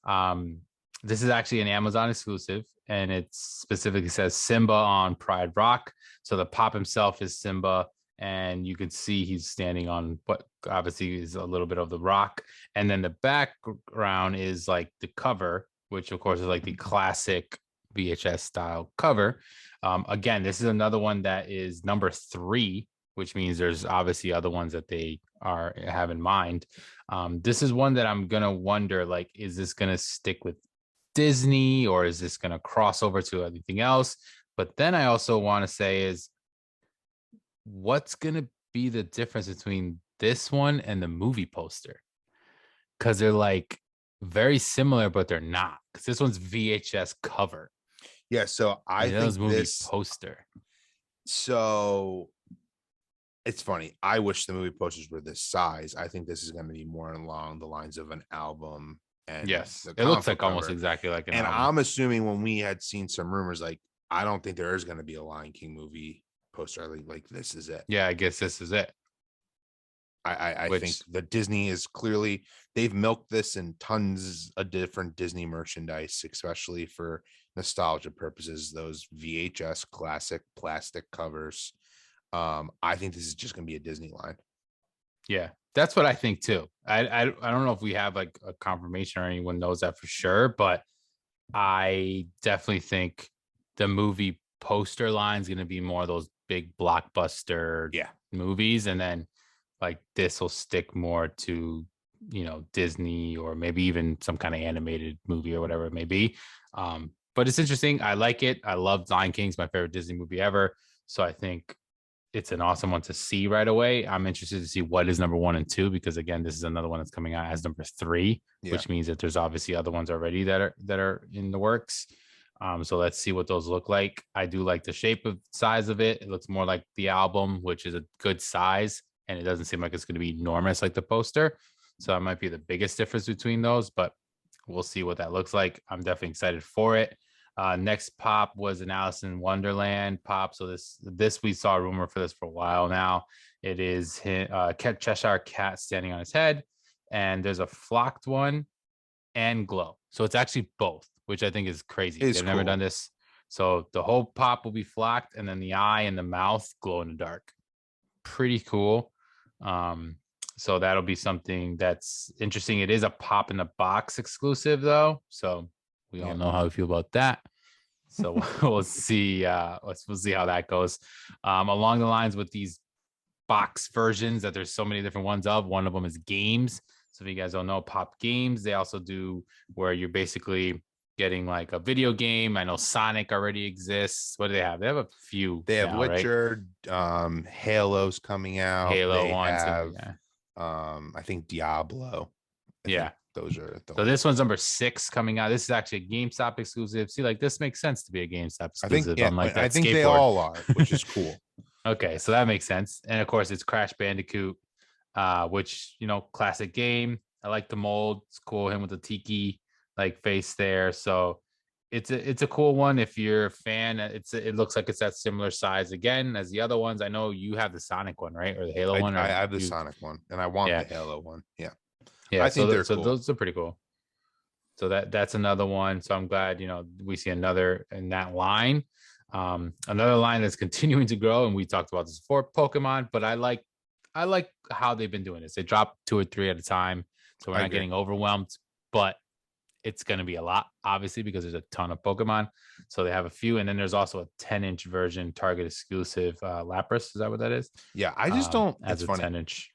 Um, this is actually an Amazon exclusive, and it specifically says Simba on Pride Rock. So the Pop himself is Simba, and you can see he's standing on what obviously is a little bit of the rock. And then the background is like the cover, which of course is like the classic VHS style cover. Again, this is another one that is number 3, which means there's obviously other ones that they have in mind. This is one that I'm gonna wonder, like, is this gonna stick with Disney or is this gonna cross over to anything else? But then I also want to say is what's gonna be the difference between this one and the movie poster? Because they're like very similar, but they're not. Because this one's VHS cover. Yeah, so I And that think was movie this. poster. So it's funny. I wish the movie posters were this size. I think this is going to be more along the lines of an album and Yes, the it looks comic like almost cover. exactly like an And album. I'm assuming when we had seen some rumors, like I don't think there is going to be a Lion King movie poster. I think like this is it. Yeah, I guess this is it. I think the Disney is clearly they've milked this in tons of different Disney merchandise, especially for nostalgia purposes. Those VHS classic plastic covers. I think this is just going to be a Disney line. Yeah, that's what I think too. I don't know if we have like a confirmation or anyone knows that for sure, but I definitely think the movie poster line is going to be more of those big blockbuster movies, and then like this will stick more to Disney or maybe even some kind of animated movie or whatever it may be. But it's interesting. I like it. I love Lion King. It's my favorite Disney movie ever. So I think it's an awesome one to see right away. I'm interested to see what is number 1 and 2 because again, this is another one that's coming out as number 3, which means that there's obviously other ones already that are in the works. So let's see what those look like. I do like the shape of size of it. It looks more like the album, which is a good size, and it doesn't seem like it's going to be enormous like the poster. So that might be the biggest difference between those, but we'll see what that looks like. I'm definitely excited for it. Next pop was an Alice in Wonderland pop. So this we saw a rumor for this for a while now. It is Cheshire Cat standing on his head, and there's a flocked one and glow. So it's actually both, which I think is crazy. They've never done this. So the whole pop will be flocked, and then the eye and the mouth glow in the dark. Pretty cool. So that'll be something that's interesting. It is a pop in the box exclusive though, so we all know how we feel about that. So we'll see. We'll see how that goes. Along the lines with these box versions that there's so many different ones of. One of them is games. So if you guys don't know, Pop Games, they also do where you're basically getting like a video game. I know Sonic already exists. What do they have? They have a few. They have now, Witcher, right? Halo's coming out. Halo they ones. have, I think Diablo. Yeah. those are the So ones. this one's number 6 coming out. This is actually a GameStop exclusive. See, like this makes sense to be a GameStop I think, exclusive. yeah, Unlike I that think they skateboard. all are, which is cool. Okay, so that makes sense. And of course, it's Crash Bandicoot, which classic game. I like the mold. It's cool. Him with the tiki like face there. So it's a cool one if you're a fan. It looks like it's that similar size again as the other ones. I know you have the Sonic one, right, or the Halo one, I or have the Sonic one, and I want the Halo one. Yeah, yeah. I think they're So cool. those are pretty cool. So that's another one. So I'm glad we see another in that line. Another line that's continuing to grow, and we talked about this before, Pokemon. But I like how they've been doing this. They drop 2 or 3 at a time, so we're not getting overwhelmed. But it's going to be a lot, obviously, because there's a ton of Pokemon. So they have a few, and then there's also a 10-inch version, Target exclusive, Lapras. Is that what that is? Yeah, I just don't. As It's a funny. 10-inch.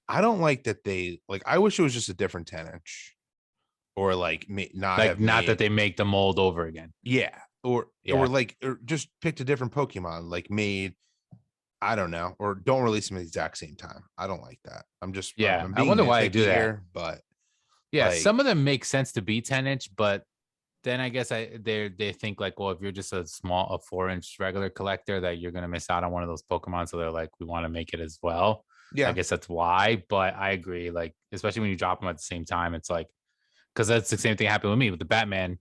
I don't like that they like. I wish it was just a different 10-inch, or like Not that they make the mold over again. Yeah, or just picked a different Pokemon, like made. I don't know, or don't release them at the exact same time. I don't like that. I'm just I'm I wonder why they do that. here, but yeah, some of them make sense to be 10-inch, but then I guess they think like, well, if you're just a 4-inch regular collector, that you're gonna miss out on one of those Pokemon. So they're like, we want to make it as well. Yeah, I guess that's why. But I agree, like especially when you drop them at the same time, it's like because that's the same thing happened with me with the Batman.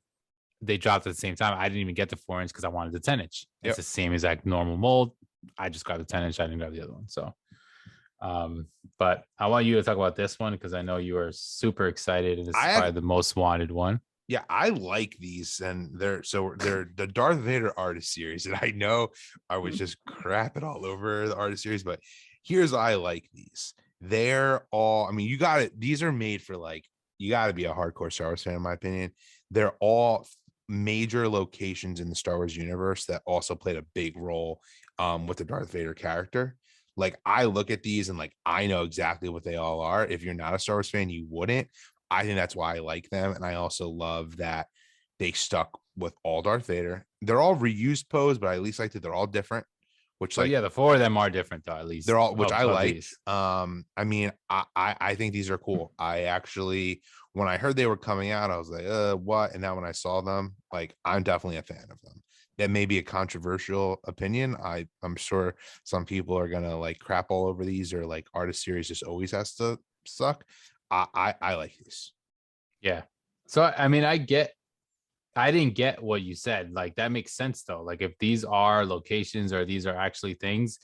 They dropped at the same time. I didn't even get the 4-inch because I wanted the 10-inch. It's the same exact normal mold. I just grabbed the 10-inch. I didn't grab the other one. So, but I want you to talk about this one because I know you are super excited, and this is probably the most wanted one. Yeah, I like these, and they're the Darth Vader artist series, and I know I was just crapping all over the artist series, but here's why I like these. They're all, I mean, you got it. These are made for like, you got to be a hardcore Star Wars fan, in my opinion. They're all major locations in the Star Wars universe that also played a big role with the Darth Vader character. Like I look at these and like I know exactly what they all are. If you're not a Star Wars fan, you wouldn't. I think that's why I like them, and I also love that they stuck with all Darth Vader. They're all reused pose, but I at least like that they're all different. Which yeah, the 4 of them are different though. At least they're all, which I like. These. I mean, I think these are cool. I actually, when I heard they were coming out, I was like, what? And now when I saw them, like, I'm definitely a fan of them. That may be a controversial opinion. I'm sure some people are gonna like crap all over these, or like artist series just always has to suck. I like these. Yeah. So I mean, I didn't get what you said. Like that makes sense though. Like if these are locations or these are actually things,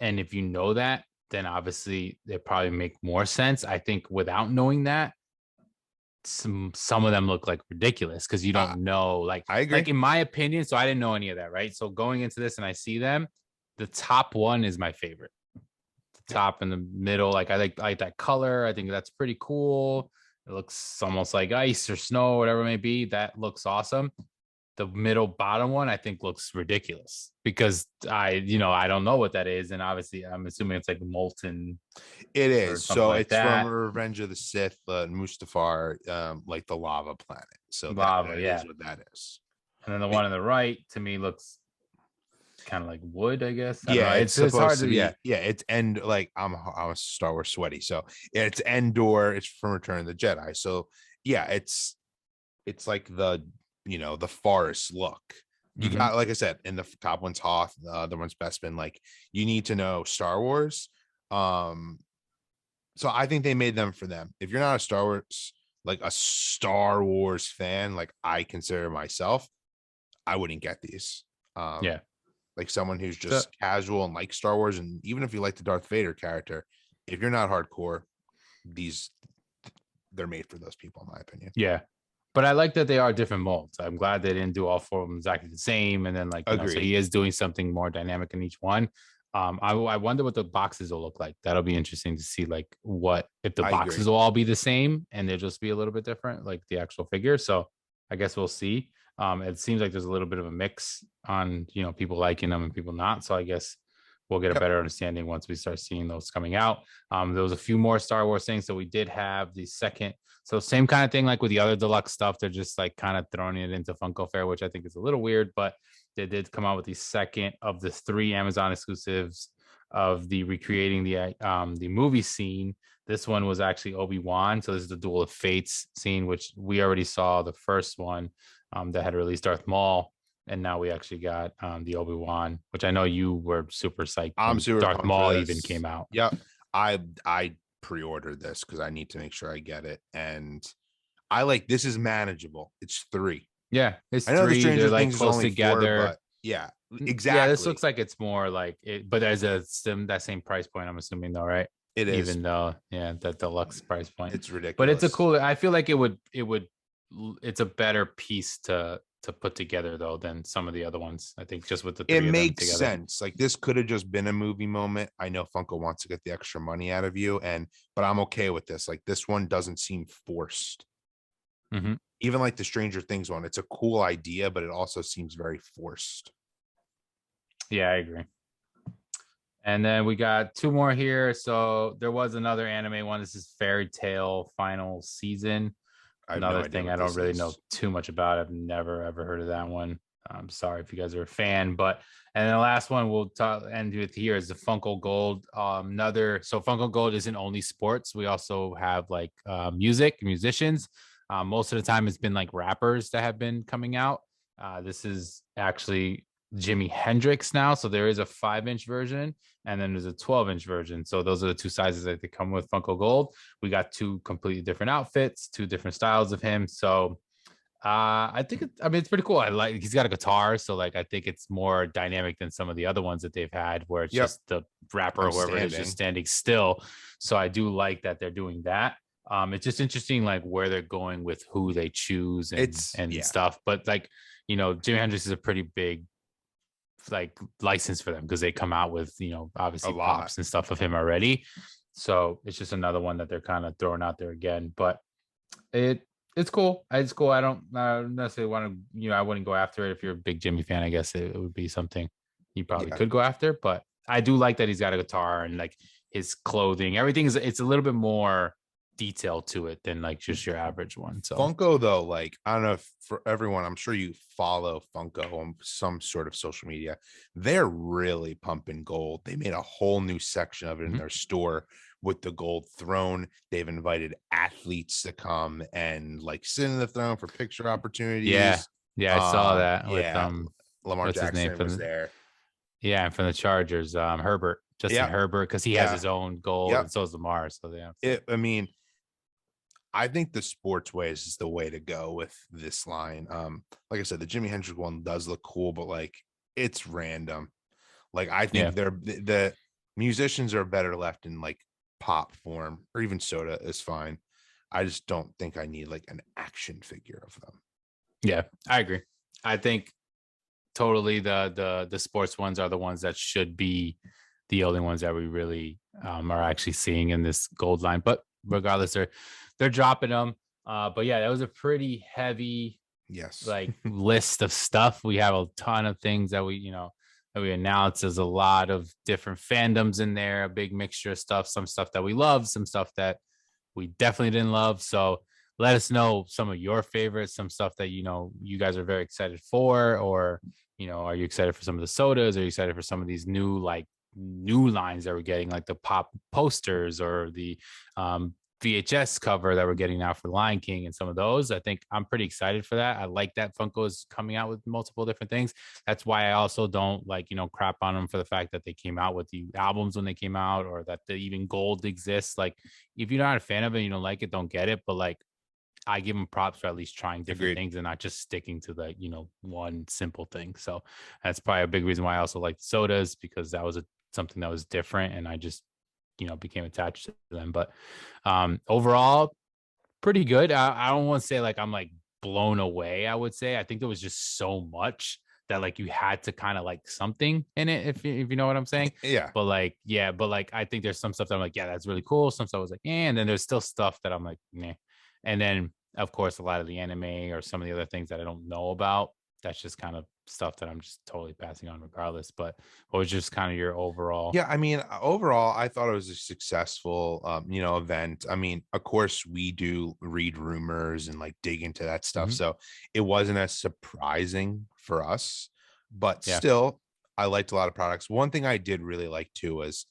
and if you know that, then obviously they probably make more sense. I think without knowing that, some of them look like ridiculous because you don't know. Like I agree. Like in my opinion, so I didn't know any of that, right? So going into this and I see them, the top one is my favorite. The top and the middle, like I like that color. I think that's pretty cool. It looks almost like ice or snow, whatever it may be. That looks awesome. The middle bottom one, I think, looks ridiculous because I don't know what that is, and obviously, I'm assuming it's like molten. It is. So like it's that. from Revenge of the Sith, Mustafar, like the lava planet. So lava, that is what that is. And then the one on the right to me looks kind of like wood, I guess. It's hard to be. Yeah, it's like I'm a Star Wars sweaty, so it's Endor. It's from Return of the Jedi. So yeah, it's like the forest look. You got, like I said, in the top one's Hoth, the other one's Bespin. Like you need to know Star Wars. So I think they made them for them. If you're not a Star Wars fan, like I consider myself, I wouldn't get these. Like someone who's just casual and likes Star Wars, and even if you like the Darth Vader character, if you're not hardcore, they're made for those people, in my opinion. Yeah, but I like that they are different molds. I'm glad they didn't do all 4 of them exactly the same, and then so he is doing something more dynamic in each one. I wonder what the boxes will look like. That'll be interesting to see, like what if the boxes will all be the same and they'll just be a little bit different, like the actual figure. So I guess we'll see. It seems like there's a little bit of a mix on people liking them and people not. So I guess we'll get a better understanding once we start seeing those coming out. There was a few more Star Wars things. So we did have the second. So same kind of thing like with the other deluxe stuff. They're just like kind of throwing it into Funko Fair, which I think is a little weird, but they did come out with the second of the 3 Amazon exclusives of the recreating the movie scene This one was actually Obi-Wan. So this is the Duel of Fates scene, which we already saw the first one that had released Darth Maul. And now we actually got the Obi-Wan, which I know you were super psyched I'm when super Darth pumped for Maul this. even came out. Yep. I pre-ordered this because I need to make sure I get it. And I like this is manageable. It's 3. Yeah, it's I know the 3. Stranger They're like Things is close only 4, together. but yeah, exactly. Yeah, this looks like it's more like it, but there's that same price point, I'm assuming, though, right? It is. Even though, yeah, that deluxe price point. It's ridiculous. But it's a cool. I feel like it's a better piece to put together though than some of the other ones. I think just with the 3 it of makes them together. sense. Like this could have just been a movie moment. I know Funko wants to get the extra money out of you, but I'm okay with this. Like this one doesn't seem forced. Mm-hmm. Even like the Stranger Things one, it's a cool idea, but it also seems very forced. Yeah, I agree. And then we got 2 more here. So there was another anime one. This is Fairy Tail Final Season. Another thing I don't really know too much about. I've never ever heard of that one. I'm sorry if you guys are a fan, and then the last one we'll end with here is the Funko Gold. So Funko Gold isn't only sports. We also have like musicians. Most of the time it's been like rappers that have been coming out. This is actually Jimi Hendrix now. So there is a 5-inch version and then there's a 12-inch version. So those are the 2 sizes that they come with Funko Gold. We got 2 completely different outfits, 2 different styles of him. So I think it's pretty cool. He's got a guitar, so like I think it's more dynamic than some of the other ones that they've had where it's just the rapper or whoever is just standing still. So I do like that they're doing that. It's just interesting like where they're going with who they choose and stuff. But like, Jimi Hendrix is a pretty big like license for them because they come out with obviously pops and stuff of him already. So it's just another one that they're kind of throwing out there again. But it's cool. It's cool. I don't necessarily want to, I wouldn't go after it. If you're a big Jimmy fan, I guess it would be something you probably could go after. But I do like that he's got a guitar and like his clothing. Everything it's a little bit more detail to it than like just your average one. So Funko though, like I don't know if for everyone, I'm sure you follow Funko on some sort of social media. They're really pumping gold. They made a whole new section of it in their store with the gold throne. They've invited athletes to come and like sit in the throne for picture opportunities. Yeah, I saw that with Lamar Jackson was there. Yeah, and from the Chargers, Justin Herbert, because he has his own gold, and so is Lamar. So I think the sports ways is the way to go with this line. Like I said, the Jimi Hendrix one does look cool, but like it's random. Like I think the musicians are better left in like pop form, or even soda is fine. I just don't think I need like an action figure of them. Yeah, I agree. I think totally the sports ones are the ones that should be the only ones that we really are actually seeing in this gold line. But regardless, they're dropping them. But yeah, that was a pretty heavy like list of stuff. We have a ton of things that we announced. There's a lot of different fandoms in there, a big mixture of stuff, some stuff that we love, some stuff that we definitely didn't love. So let us know some of your favorites, some stuff that you guys are very excited for, or are you excited for some of the sodas? Are you excited for some of these new lines that we're getting, like the pop posters or the VHS cover that we're getting now for Lion King and some of those? I think I'm pretty excited for that. I like that Funko is coming out with multiple different things. That's why I also don't crap on them for the fact that they came out with the albums when they came out, or that the even gold exists. Like if you're not a fan of it, you don't like it, don't get it. But like I give them props for at least trying different things and not just sticking to the one simple thing. So that's probably a big reason why I also like sodas, because that was something that was different, and I just became attached to them. But overall, pretty good. I don't want to say like I'm like blown away. I would say I think there was just so much that like you had to kind of like something in it, if you know what I'm saying. But I think there's some stuff that I'm like, yeah, that's really cool. Some stuff I was like, and then there's still stuff that I'm like, nah. And then of course a lot of the anime or some of the other things that I don't know about, that's just kind of stuff that I'm just totally passing on regardless. But what was just kind of your overall? Yeah, I mean, overall, I thought it was a successful, event. I mean, of course, we do read rumors and like dig into that stuff. So it wasn't as surprising for us, but still, I liked a lot of products. One thing I did really like too was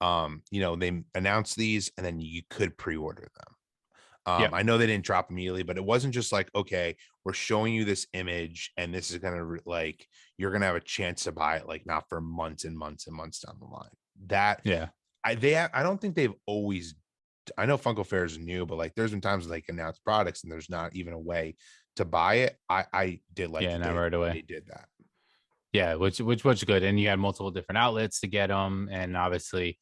They announced these and then you could pre-order them. Yeah. I know they didn't drop immediately, but it wasn't just like, okay, we're showing you this image and this is gonna like you're gonna have a chance to buy it, like not for months and months and months down the line. That Yeah. I don't think they've always. I know Funko Fair is new, but like there's been times they can announce products and there's not even a way to buy it. I did like Yeah. that Not right away. they did that. Yeah, which was good. And you had multiple different outlets to get them. And obviously,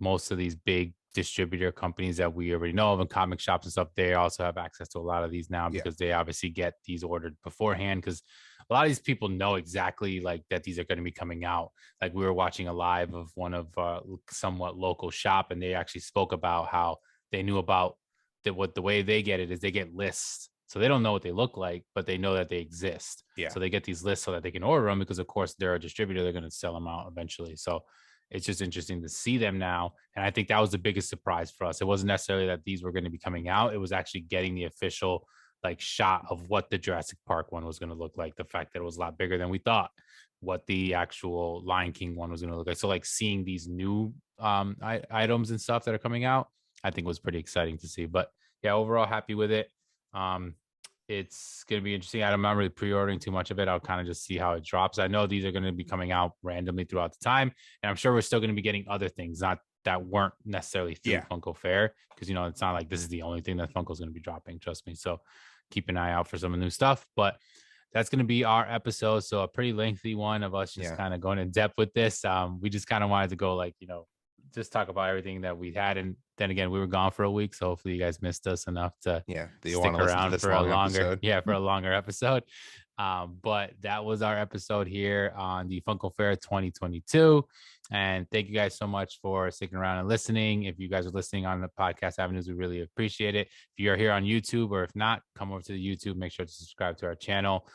most of these big distributor companies that we already know of and comic shops and stuff, they also have access to a lot of these now Yeah. because they obviously get these ordered beforehand. Because a lot of these people know exactly like that these are going to be coming out. Like we were watching a live of one of somewhat local shop, and they actually spoke about how they knew about that. What the way they get it is they get lists. So they don't know what they look like, but they know that they exist. Yeah. So they get these lists so that they can order them because, of course, they're a distributor. They're going to sell them out eventually. So it's just interesting to see them now. And I think that was the biggest surprise for us. It wasn't necessarily that these were going to be coming out. It was actually getting the official like shot of what the Jurassic Park one was going to look like. The fact that it was a lot bigger than we thought, what the actual Lion King one was going to look like. So like seeing these new items and stuff that are coming out, I think was pretty exciting to see. But yeah, overall happy with it. It's going to be interesting. I'm not really pre-ordering too much of it. I'll kind of just see how it drops. I know these are going to be coming out randomly throughout the time, and I'm sure we're still going to be getting other things, not that weren't necessarily through Funko Fair, because it's not like this is the only thing that Funko's going to be dropping. Trust me. So keep an eye out for some of the new stuff. But that's going to be our episode. So a pretty lengthy one of us just kind of going in depth with this. We just kind of wanted to go just talk about everything that we had. And then again, we were gone for a week. So hopefully you guys missed us enough to stick around for a longer episode. But that was our episode here on the Funko Fair 2022. And thank you guys so much for sticking around and listening. If you guys are listening on the podcast avenues, we really appreciate it. If you're here on YouTube, or if not, come over to the YouTube, make sure to subscribe to our channel.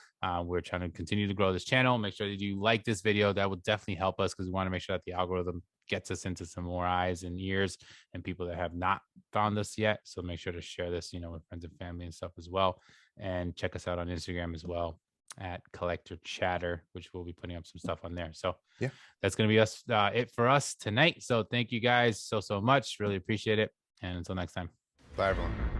We're trying to continue to grow this channel. Make sure that you like this video. That will definitely help us because we want to make sure that the algorithm gets us into some more eyes and ears and people that have not found us yet. So make sure to share this, with friends and family and stuff as well. And check us out on Instagram as well at Collector Chatter, which we'll be putting up some stuff on there. So that's going to be it for us tonight. So thank you guys so much. Really appreciate it. And until next time. Bye, everyone.